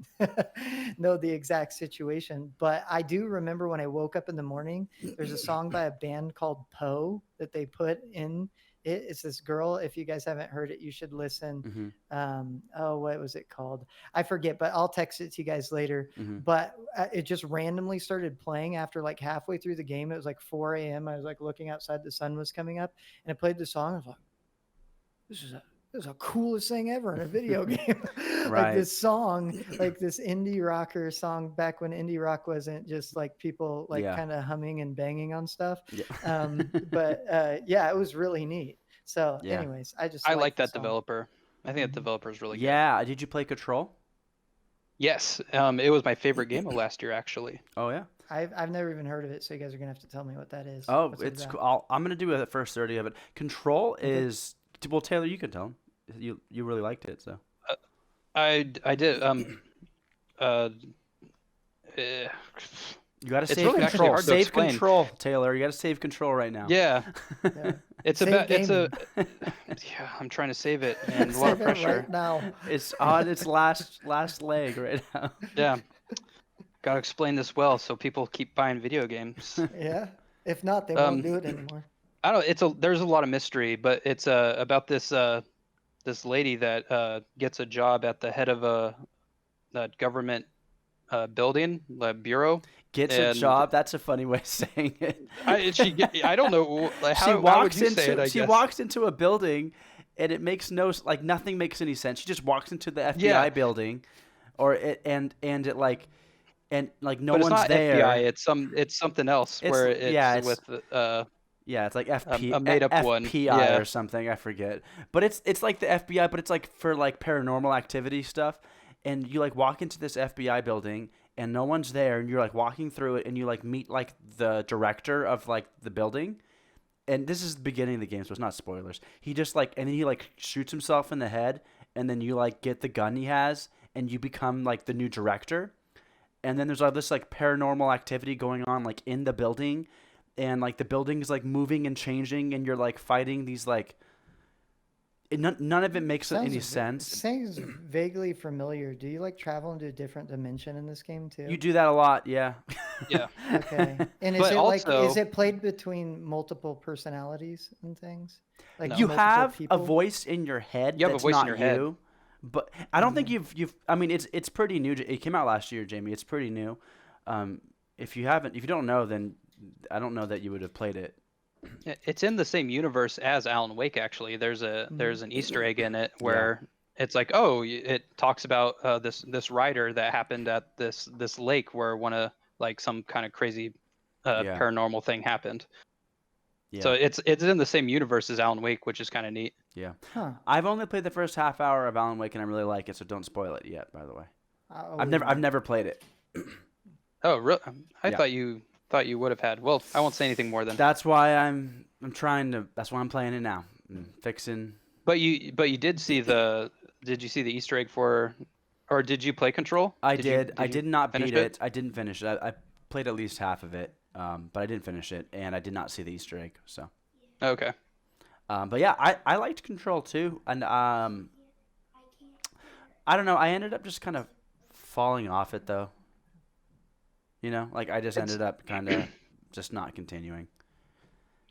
know the exact situation. But I do remember when I woke up in the morning, there's a song by a band called Poe that they put in. It's this girl. If you guys haven't heard it, you should listen. What was it called? I forget, but I'll text it to you guys later. But it just randomly started playing after like halfway through the game. It was like 4 a.m. I was like looking outside, the sun was coming up, and I played the song. I was like, this is the coolest thing ever in a video game. Like this song, like this indie rocker song back when indie rock wasn't just like people like kind of humming and banging on stuff. But it was really neat. So anyways, I like that developer. I think that developer is really good. Yeah. Did you play Control? Yes. It was my favorite game of last year, actually. Oh yeah. I've never even heard of it, so you guys are gonna have to tell me what that is. Oh, it's cool. I'm gonna do the first 30 of it. Control is well, Taylor, you can tell him. You really liked it, so. I did. You got to save Control. Save Control, Taylor. You got to save Control right now. Yeah. Yeah, I'm trying to save it, and a lot of pressure. Right now. It's on its last leg right now. Yeah. Got to explain this well so people keep buying video games. Yeah. If not, they won't do it anymore. I don't. There's a lot of mystery, but it's about this lady that gets a job at the head of a government building, bureau. Gets a job. That's a funny way of saying it. I don't know how would you say it. She walks into a building, and it makes nothing makes any sense. She just walks into the FBI building, and no one's not there. FBI, it's something else it's like a made up one or something. I forget. But it's like the FBI, but it's like for like paranormal activity stuff. And you like walk into this FBI building and no one's there, and you're like walking through it, and you like meet like the director of like the building. And this is the beginning of the game, so it's not spoilers. He just and then he like shoots himself in the head, and then you like get the gun he has, and you become like the new director. And then there's all this like paranormal activity going on like in the building, and like the building is like moving and changing, and you're like fighting these like. None of it makes any sense. Sounds vaguely familiar. Do you like travel into a different dimension in this game too? You do that a lot, yeah. Yeah. Okay. And is it played between multiple personalities and things? Like you have a voice in your head. You have a voice in your head. But I don't think you've. I mean, it's pretty new. It came out last year, Jamie. It's pretty new. If you don't know, then I don't know that you would have played it. It's in the same universe as Alan Wake. Actually, there's an Easter egg in it where it's like, it talks about this rider that happened at this lake where some kind of crazy paranormal thing happened. Yeah. So it's in the same universe as Alan Wake, which is kind of neat. Yeah. Huh. I've only played the first half hour of Alan Wake, and I really like it. So don't spoil it yet. By the way, I've never played it. Oh, really? I thought you would have had. Well, I won't say anything more than. That's why I'm trying to. That's why I'm playing it now. I'm fixing. But you did see Did you see the Easter egg for, or did you play Control? I did. I did not beat it. I didn't finish it. I played at least half of it, but I didn't finish it, and I did not see the Easter egg. So. Okay. But yeah, I liked Control too, and I don't know. I ended up just kind of falling off it though. I just ended up kind of just not continuing.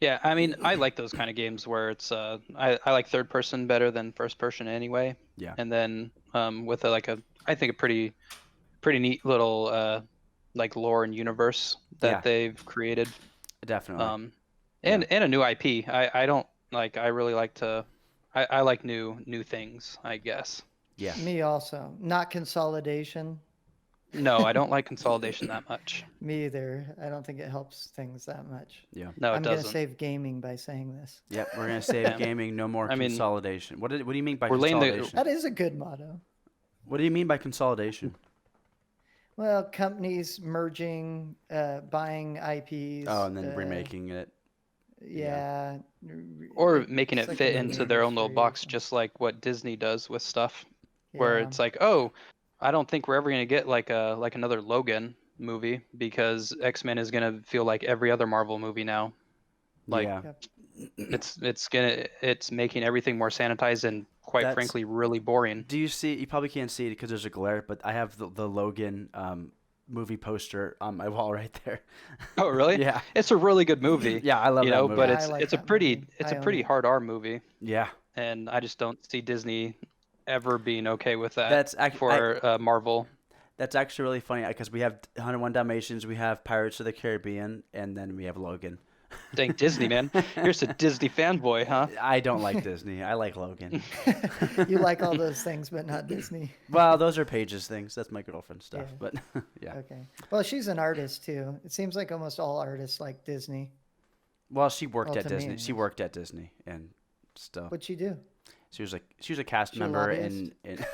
Yeah, I mean, I like those kind of games where it's I like third person better than first person anyway. Yeah. And then with I think a pretty neat little like lore and universe that Yeah. they've created. Definitely. And a new IP. I don't like. I really like to. I like new things, I guess. Yeah. Me also. Not consolidation. No, I don't like consolidation that much. Me either. I don't think it helps things that much. Yeah. No, it I'm going to doesn't. save gaming by saying this. Yep. We're gonna save Yeah. gaming. No more I mean, consolidation. What do you mean by we're laying the- consolidation? That is a good motto. What do you mean by consolidation? Well, companies merging, buying IPs. Oh, and then remaking it. Yeah. Or making It's it like fit a new into their own little industry or box, something. just like what Disney does with stuff, where Yeah. it's like, oh, I don't think we're ever gonna get like another Logan movie because X-Men is gonna feel like every other Marvel movie now. Like Yeah. Yep. it's making everything more sanitized and quite That's- frankly really boring. Do you see? You probably can't see it because there's a glare, but I have the Logan movie poster on my wall right there. Oh, really? Yeah. It's a really good movie. Yeah, I love you that know, movie. but Yeah, I it's like it's a that pretty movie. it's I a own pretty it. hard R movie, Yeah. and I just don't see Disney ever being okay with that That's for Marvel. That's actually really funny because we have 101 Dalmatians, we have Pirates of the Caribbean, and then we have Logan. Dang Disney, man. You're just a Disney fanboy, huh? I don't like Disney. I like Logan. You like all those things, but not Disney. Well, those are Paige's things. That's my girlfriend's stuff. Yeah. But yeah. Okay. Well, she's an artist too. It seems like almost all artists like Disney. Well, she worked Well, at to me, Disney. She anyways. worked at Disney and stuff. What'd she do? She was a cast She a member lobbyist? in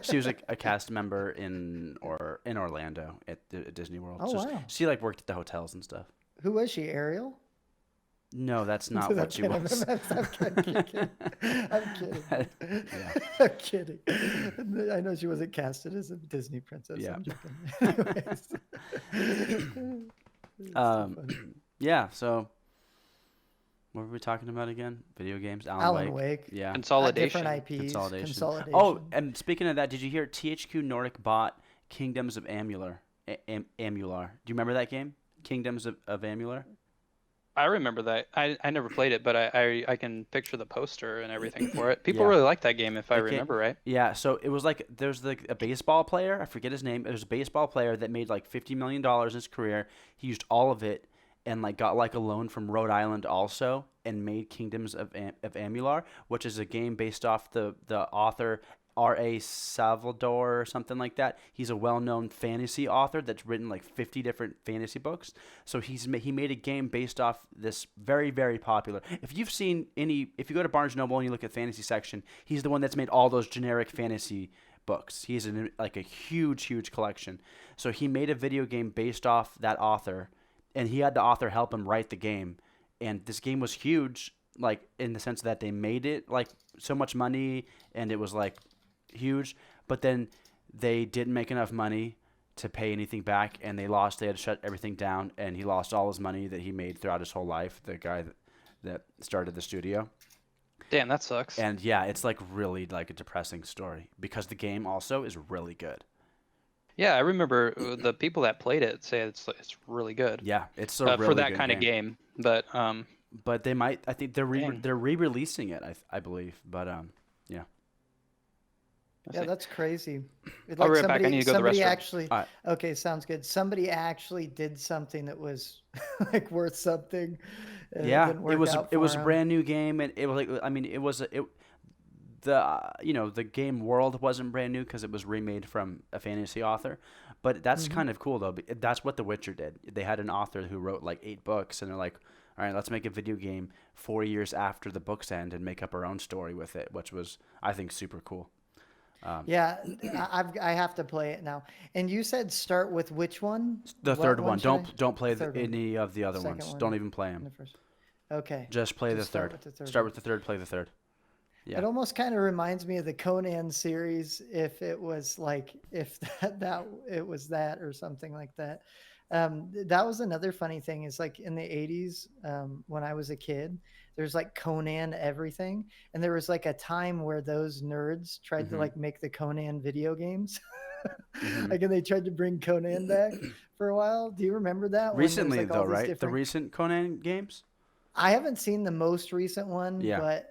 she was a cast member in Orlando at Disney World. Oh, So wow. she like worked at the hotels and stuff. Who was she? Ariel? No, that's not what she I'm was. kidding. I'm kidding. Yeah. I'm kidding. I know she wasn't casted as a Disney princess. Yeah. I'm joking. Anyways. It's so funny. Yeah, so what were we talking about again? Video games, Alan Wake. Yeah. Consolidation. Different IPs. Consolidation. Oh, and speaking of that, did you hear THQ Nordic bought Kingdoms of Amular? Amular. Do you remember that game? Kingdoms of Amular? I remember that. I never played it, but I can picture the poster and everything for it. People Yeah. really like that game, if I The game- remember right. Yeah, so it was like there's like a baseball player. I forget his name. There's a baseball player that made like $50 million in his career. He used all of it and like got like a loan from Rhode Island also and made Kingdoms of Amular, which is a game based off the author R.A. Salvador or something like that. He's a well-known fantasy author that's written like 50 different fantasy books. So he made a game based off this very, very popular. If you go to Barnes & Noble and you look at fantasy section, he's the one that's made all those generic fantasy books. He's like a huge, huge collection. So he made a video game based off that author, and he had the author help him write the game. And this game was huge, like in the sense that they made it like so much money, and it was like huge, but then they didn't make enough money to pay anything back, and they had to shut everything down, and he lost all his money that he made throughout his whole life, the guy that started the studio. Damn, that sucks. And yeah, it's like really like a depressing story because the game also is really good. Yeah, I remember the people that played it say it's really good. Yeah, it's a really for that good kind of game. But But I think they're Dang. re-releasing it, I believe, but yeah. Yeah, that's crazy. I'll be right back. I need to go to the somebody restroom. actually. All right. Okay, sounds good. Somebody actually did something that was like worth something. and Yeah, didn't it work was out a for 'em. brand new game, and it was like the game world wasn't brand new because it was remade from a fantasy author, but that's kind of cool though. That's what The Witcher did. They had an author who wrote like 8 books, and they're like, all right, let's make a video game 4 years after the books end and make up our own story with it, which was I think super cool. Yeah, I have to play it now. And you said start with which one? The What third one. should I- Don't play third one. any of the other Second ones. one. Don't even play in the them. first. Okay. Just play Just the start third. with the third Start one. with the third. Play the third. Yeah. It almost kind of reminds me of the Conan series if it was like if that it was that or something like that. That was another funny thing is like in the 80s when I was a kid, there's like Conan everything, and there was like a time where those nerds tried to like make the Conan video games. Like, and they tried to bring Conan back for a while. Do you remember that? when there was, Recently like, all though, these right? The different- recent Conan games. I haven't seen the most recent one, Yeah. but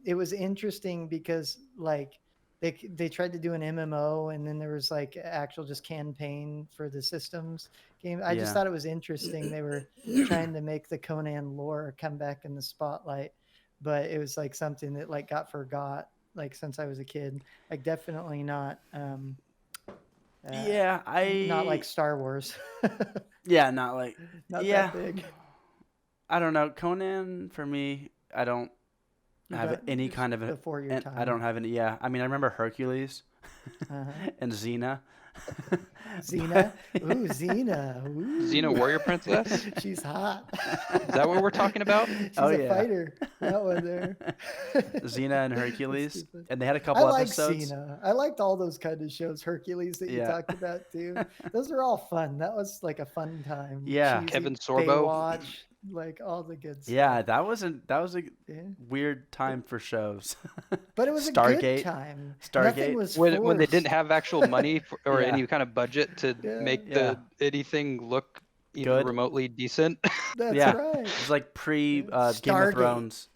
it was interesting because like they tried to do an MMO, and then there was like actual just campaign for the systems game. I just Yeah. thought it was interesting. They were trying to make the Conan lore come back in the spotlight, but it was like something that like got forgot like since I was a kid. Like definitely not Yeah, not like Star Wars. Yeah, not like. Not Yeah, that big. I don't know. Conan for me, I don't have any It's kind of before your and time. I don't have any. Yeah, I mean, I remember Hercules Uh-huh. and Xena. Xena. Ooh, Xena. Ooh. Xena Warrior Princess? She's hot. Is that what we're talking about? She's Oh, a yeah. fighter. That one there. Xena and Hercules, stupid. and they had a I couple like episodes. Xena. I liked all those kind of shows. Hercules that you Yeah. talked about too. Those are all fun. That was like a fun time. Yeah. Cheesy Kevin Sorbo. Baywatch, like all the good stuff. Yeah, that was a Yeah. weird time for shows. But it was a Stargate. good time. Stargate. Nothing was When they forced. didn't have actual money or Yeah. any kind of budget to Yeah. make Yeah. anything look even Good. remotely decent. That's Yeah. right. It was like pre Game of Stargate. Thrones.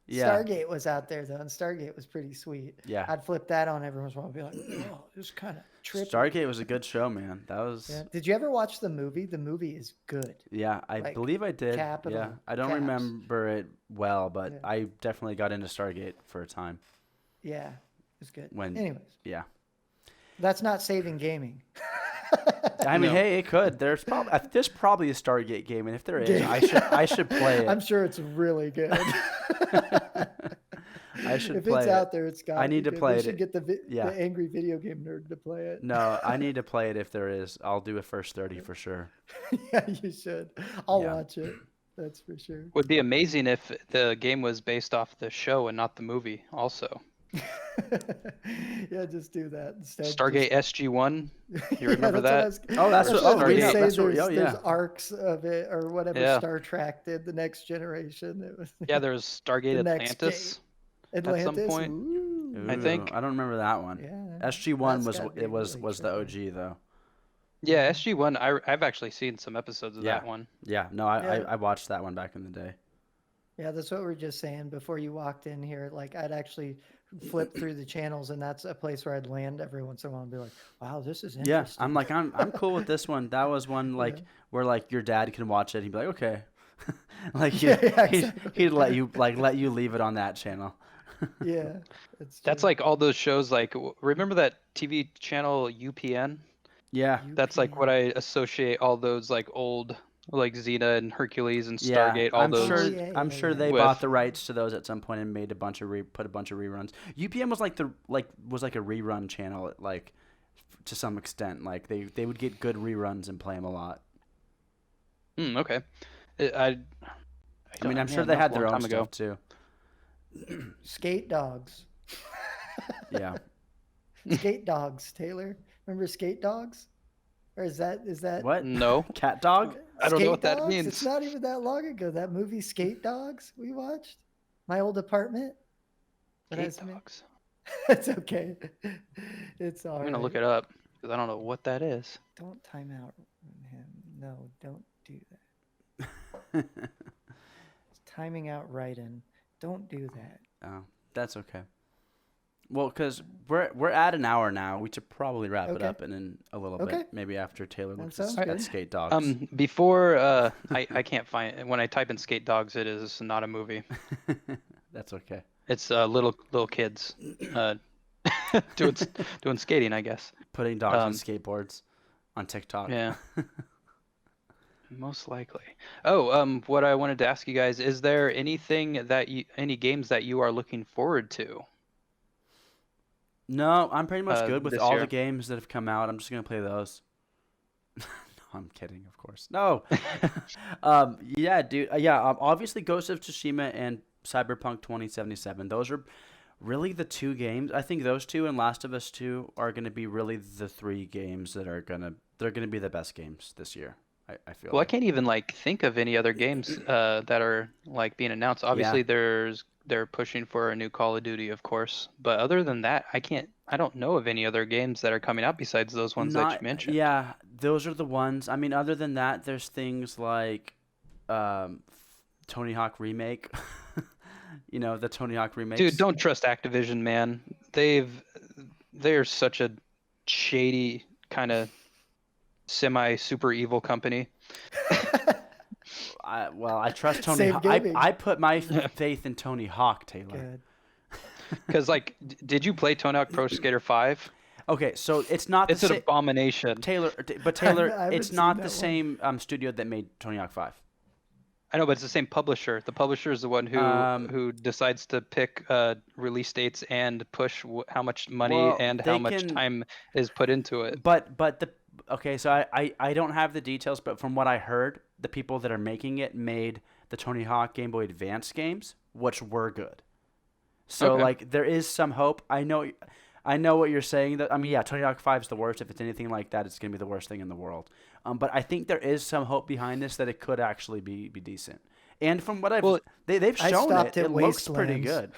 Yeah, Stargate was out there though, and Stargate was pretty sweet. yeah. I'd flip that on every once in a while and be like, oh, this kind of trippy. Stargate was a good show, man. That was. Yeah. Did you ever watch the movie? The movie is good. Yeah, I Like, believe I did. capital Yeah, I don't caps. remember it well, but Yeah. I definitely got into Stargate for a time. Yeah, it's good. When- Anyways, Yeah, that's not saving gaming. I mean, No. hey, it could. There's probably a Stargate game, and if there is, Game. I should play it. I'm sure it's really good. I should if play it's it. out there, it's got. I need to play We it. should get the Yeah. the angry video game nerd to play it. No, I need to play it if there is. I'll do a first 30 for sure. Yeah, you should. I'll Yeah. watch it. That's for sure. Would be amazing if the game was based off the show and not the movie. Also, Yeah, just do that instead. Stargate SG-1. You remember Yeah, that? Oh, that's That's what. what Oh, they Stargate. say. that's what. There's, Oh, yeah. there's arcs of it, or whatever Yeah. Star Trek did. The Next Generation. It was Yeah, there was Stargate The next Atlantis. Atlantis. some point. Ooh. I think. I don't remember that one. Yeah. SG-1 That's was gotta be really was the trippy. OG though. Yeah, SG-1. I've actually seen some episodes of Yeah. that one. Yeah, no, Yeah. I watched that one back in the day. Yeah, that's what we are just saying before you walked in here. Like, I'd actually flip through the channels, and that's a place where I'd land every once in a while and be like, "Wow, this is Yeah, interesting." I'm like I'm cool with this one. That was one like Yeah. where like your dad can watch it. He'd be like, okay, like Yeah, yeah, he'd exactly. let you leave it on that channel. Yeah, That's true. like all those shows. Like, remember that TV channel UPN? Yeah, That's like what UPN. I associate all those like old, like Xena and Hercules and yeah. Stargate. All I'm those. sure. yeah, I'm yeah, sure yeah. they With- bought the rights to those at some point and made a bunch of put a bunch of reruns. UPN was like was like a rerun channel, like to some extent. Like they would get good reruns and play them a lot. Okay. I mean, I'm sure they had their own stuff too. Skate Dogs. Yeah. Skate Dogs, Taylor. Remember Skate Dogs? Or is that What? No, Cat dog? I don't know Skate what that Dogs? means. It's not even that long ago. That movie Skate Dogs we watched. My Old Apartment. That Skate has me- dogs. It's okay. It's all I'm gonna look right. it up because I don't know what that is. Don't time out him. No, don't do that. It's timing out Raiden. Don't do that. Oh, that's okay. Well, because we're at an hour now, we should probably wrap it Okay. up and in a little Okay. bit, maybe after Taylor looks sounds at good. skate dogs. Before I can't find when I type in skate dogs, it is not a movie. That's okay. It's little kids doing skating, I guess. Putting dogs on Um, skateboards on TikTok. Yeah. Most likely. Oh, what I wanted to ask you guys, is there anything any games that you are looking forward to? No, I'm pretty much good with this all year. the games that have come out. I'm just gonna play those. No, I'm kidding, of course. No. Yeah, dude. Obviously, Ghost of Tsushima and Cyberpunk 2077. Those are really the two games. I think those two and Last of Us 2 are gonna be really the three games that they're gonna be the best games this year. I feel. Well, I like. can't even like think of any other games that are like being announced. Obviously, they're pushing for a new Call of Duty, of course. But other than that, I don't know of any other games that are coming out besides those ones that you mentioned. Yeah, those are the ones. I mean, other than that, there's things like Tony Hawk Remake. You know, the Tony Hawk remakes. Dude, don't trust Activision, man. they're such a shady kind of semi super evil company. I trust Tony. Save gaming. I put my faith in Tony Hawk, Taylor. Good. Because like, did you play Tony Hawk Pro Skater 5? Okay, so it's not. It's an abomination. Taylor, it's not the same studio that made Tony Hawk 5. I know, but it's the same publisher. The publisher is the one who decides to pick release dates and push how much money and how much time is put into it. So I don't have the details, but from what I heard, the people that are making it made the Tony Hawk Game Boy Advance games, which were good. So like there is some hope. I know what you're saying. That Tony Hawk 5 is the worst. If it's anything like that, it's gonna be the worst thing in the world. But I think there is some hope behind this that it could actually be decent. And from what they've shown it looks pretty good.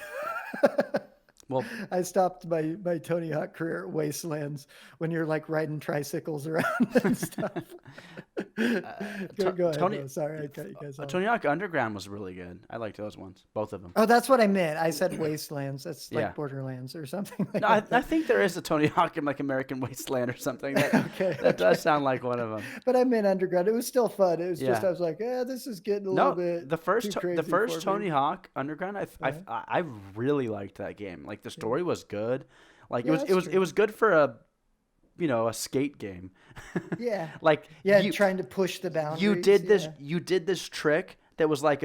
Well, I stopped my Tony Hawk career at Wastelands when you're like riding tricycles around and stuff. Go ahead. Sorry, I cut you guys off. Tony Hawk Underground was really good. I liked those ones, both of them. Oh, that's what I meant. I said Wastelands. That's like Borderlands or something. Like I think there is a Tony Hawk in like American Wasteland or something. That does sound like one of them. But I meant Underground. It was still fun. It was just I was like, this is getting a little bit. The first Tony Hawk Underground, I really liked that game. Like the story was good. Like it was good for a skate game. Yeah. Like trying to push the boundaries. You did this trick that was like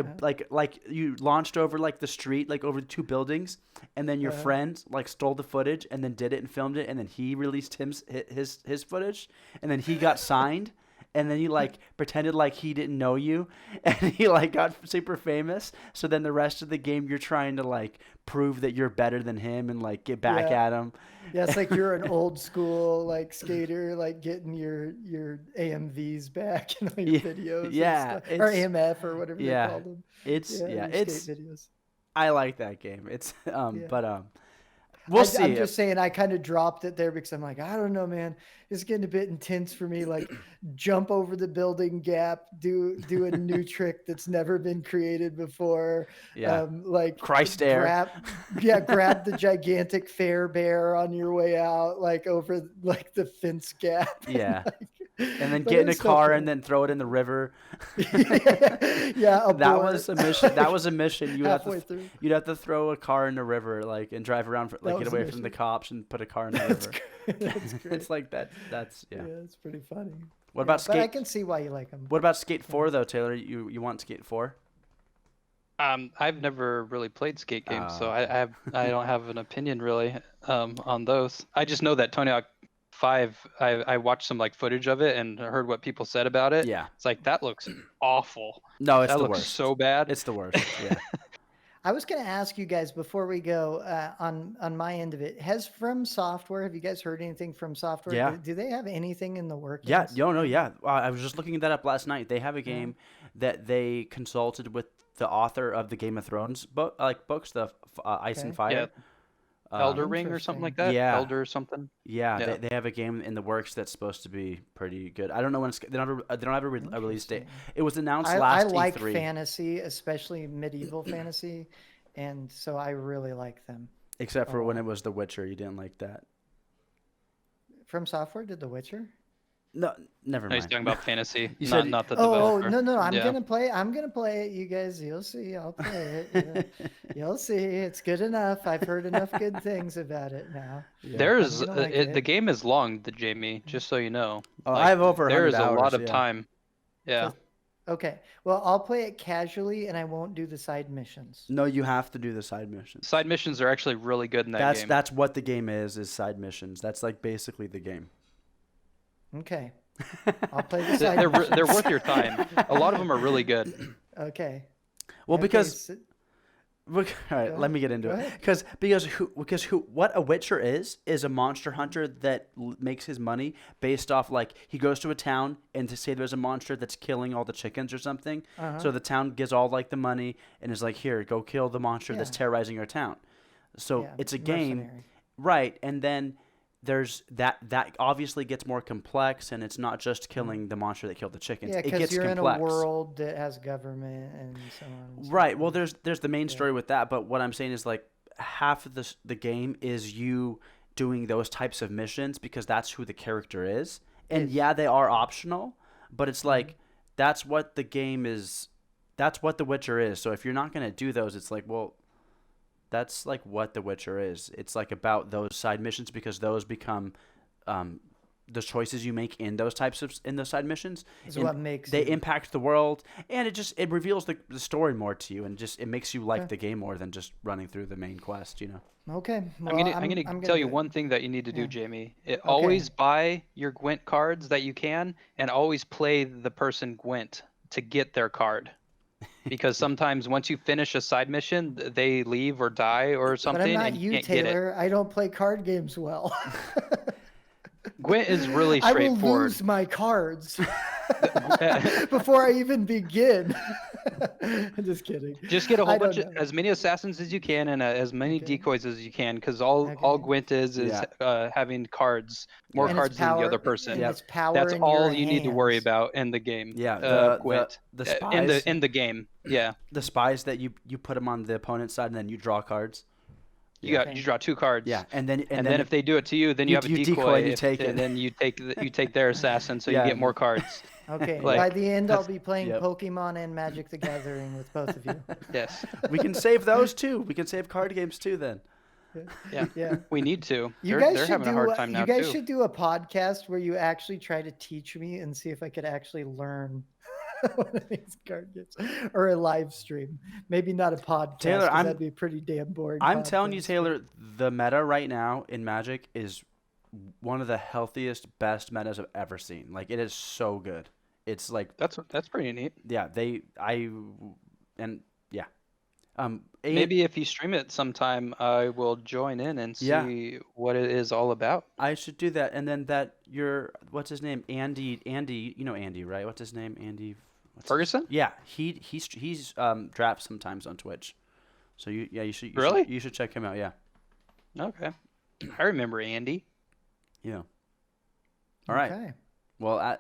like you launched over like the street, like over 2 buildings, and then your friend like stole the footage and then did it and filmed it, and then he released his footage, and then he got signed. And then he like pretended like he didn't know you, and he like got super famous. So then the rest of the game, you're trying to like prove that you're better than him and like get back at him. Yeah, it's like you're an old school like skater, like getting your AMVs back in all your videos. Yeah, or AMF or whatever they call them. It's skate videos. I like that game. It's we'll see. I'm just saying I kind of dropped it there because I'm like, I don't know, man. It's getting a bit intense for me. Like jump over the building gap, do a new trick that's never been created before. Yeah. Like Christ air. Grab the gigantic fair bear on your way out, like over like the fence gap. Yeah. And then get in a car and then throw it in the river. Yeah, that was a mission. That was a mission. You'd have to throw a car in the river, like, and drive around, get away from the cops and put a car in the river. That's great. It's like that. That's Yeah, it's pretty funny. What about Skate? But I can see why you like them. What about Skate 4 though, Taylor? You want Skate 4? I've never really played skate games, so I don't have an opinion really on those. I just know that Tony Hawk 5, I watched some like footage of it and heard what people said about it. Yeah, it's like that looks awful. No, it's that the looks worst. So bad. It's the worst. Yeah. I was going to ask you guys before we go on my end of it. Has From Software? Have you guys heard anything from Software? Yeah. Do they have anything in the works? Yeah. Yeah. I was just looking that up last night. They have a game that they consulted with the author of the Game of Thrones books, the Ice and Fire. Yeah. Elder Ring or something like that. Yeah. Elder something. Yeah. They have a game in the works that's supposed to be pretty good. I don't know when they don't have a release date. It was announced last E3. I like fantasy, especially medieval fantasy, and so I really like them. Except for when it was The Witcher, you didn't like that. From Software did The Witcher? No, never mind. He's talking about fantasy, not the developer. developer. No, I'm gonna play it. You guys, you'll see. I'll play it. You'll see. It's good enough. I've heard enough good things about it now. Yeah. There's the game is long, Jamie. Just so you know. Oh, I have over 100 hours. There's a lot of time. Yeah. Okay. Well, I'll play it casually, and I won't do the side missions. No, you have to do the side missions. Side missions are actually really good in that game. That's what the game is side missions. That's like basically the game. Okay. I'll play the side missions. They're worth your time. A lot of them are really good. Okay. Well, because all right, let me get into it. Because what a Witcher is a monster hunter that makes his money based off like he goes to a town and to say there's a monster that's killing all the chickens or something. So the town gives all like the money and is like, here, go kill the monster that's terrorizing your town. So it's a game, right? And then there's that obviously gets more complex, and it's not just killing the monster that killed the chickens. Yeah, because you're in a world that has government and so on. And so right. Well, there's the main story with that, but what I'm saying is like half of the game is you doing those types of missions because that's who the character is. And yeah, they are optional, but it's like that's what the game is. That's what The Witcher is. So if you're not going to do those, it's like, well, that's like what The Witcher is. It's like about those side missions because those become the choices you make in those side missions Is what makes they it. impact the world, and it reveals the story more to you, and it makes you like the game more than just running through the main quest. Okay. Well, I'm gonna tell you one thing that you need to do, Jamie. Always buy your Gwent cards that you can, and always play the person Gwent to get their card. Because sometimes once you finish a side mission, they leave or die or something, But I'm not and you can't Taylor. I don't play card games well. Gwent is really I will straightforward. lose my cards before I even begin. I'm just kidding. Just get a whole bunch of as many assassins as you can and as many decoys as you can, because all Gwent is having cards, more cards than the other person. It's power That's in all your you need to worry about in the game. Yeah, Gwent. the spies in the game. Yeah, the spies that you put them on the opponent's side and then you draw cards. You draw 2 cards. Yeah, and then if they do it to you, then you have a decoy, and you take it, and then you take their assassin, so you get more cards. Okay. By the end, I'll be playing Pokemon and Magic the Gathering with both of you. Yes. We can save those too. We can save card games too then. Yeah. We need to. You they're having a hard time now too. You guys should do a podcast where you actually try to teach me and see if I could actually learn one of these card games, or a live stream. Maybe not a podcast. Taylor, that'd be pretty damn boring. I'm telling you, Taylor, the meta right now in Magic is one of the healthiest, best metas I've ever seen. Like, it is so good. It's like that's pretty neat. Yeah, maybe if you stream it sometime, I will join in and see what it is all about. I should do that. And then what's his name? Andy, you know Andy, right? What's his name? Andy Ferguson? Yeah, he's drafts sometimes on Twitch. So you should check him out. Yeah. Okay. I remember Andy. Yeah. All right. Okay. Well,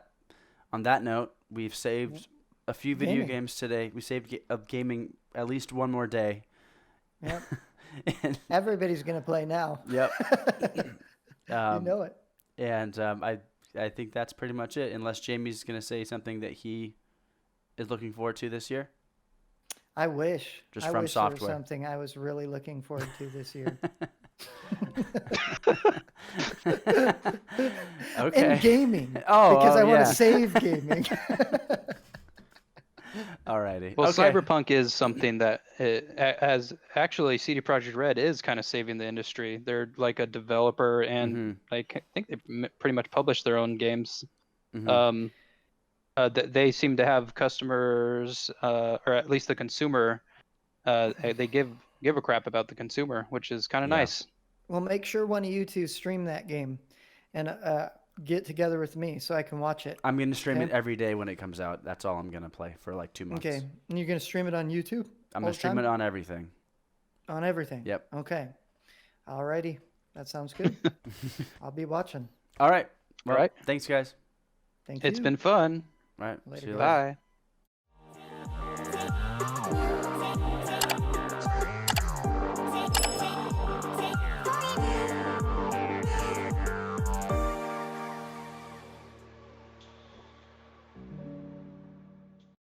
on that note, we've saved a few video games today. We saved gaming at least one more day. Yep. Everybody's gonna play now. Yep. You know it. And I think that's pretty much it. Unless Jamie's gonna say something that he is looking forward to this year. I wish. Just from software. There was something I was really looking forward to this year. Okay. And gaming. Because I want to save gaming. Alrighty. Well, Cyberpunk is something that as actually CD Projekt Red is kind of saving the industry. They're like a developer, and I think they pretty much publish their own games. They seem to have customers, or at least the consumer. They give a crap about the consumer, which is kind of nice. Well, make sure one of you two stream that game, and get together with me so I can watch it. I'm going to stream it every day when it comes out. That's all I'm going to play for like 2 months. Okay. And you're going to stream it on YouTube? I'm going to stream it on everything. On everything? Yep. Okay. Alrighty. That sounds good. I'll be watching. All right. All right. Thanks, guys. Thank you. It's been fun. All right. Later, See you Bye.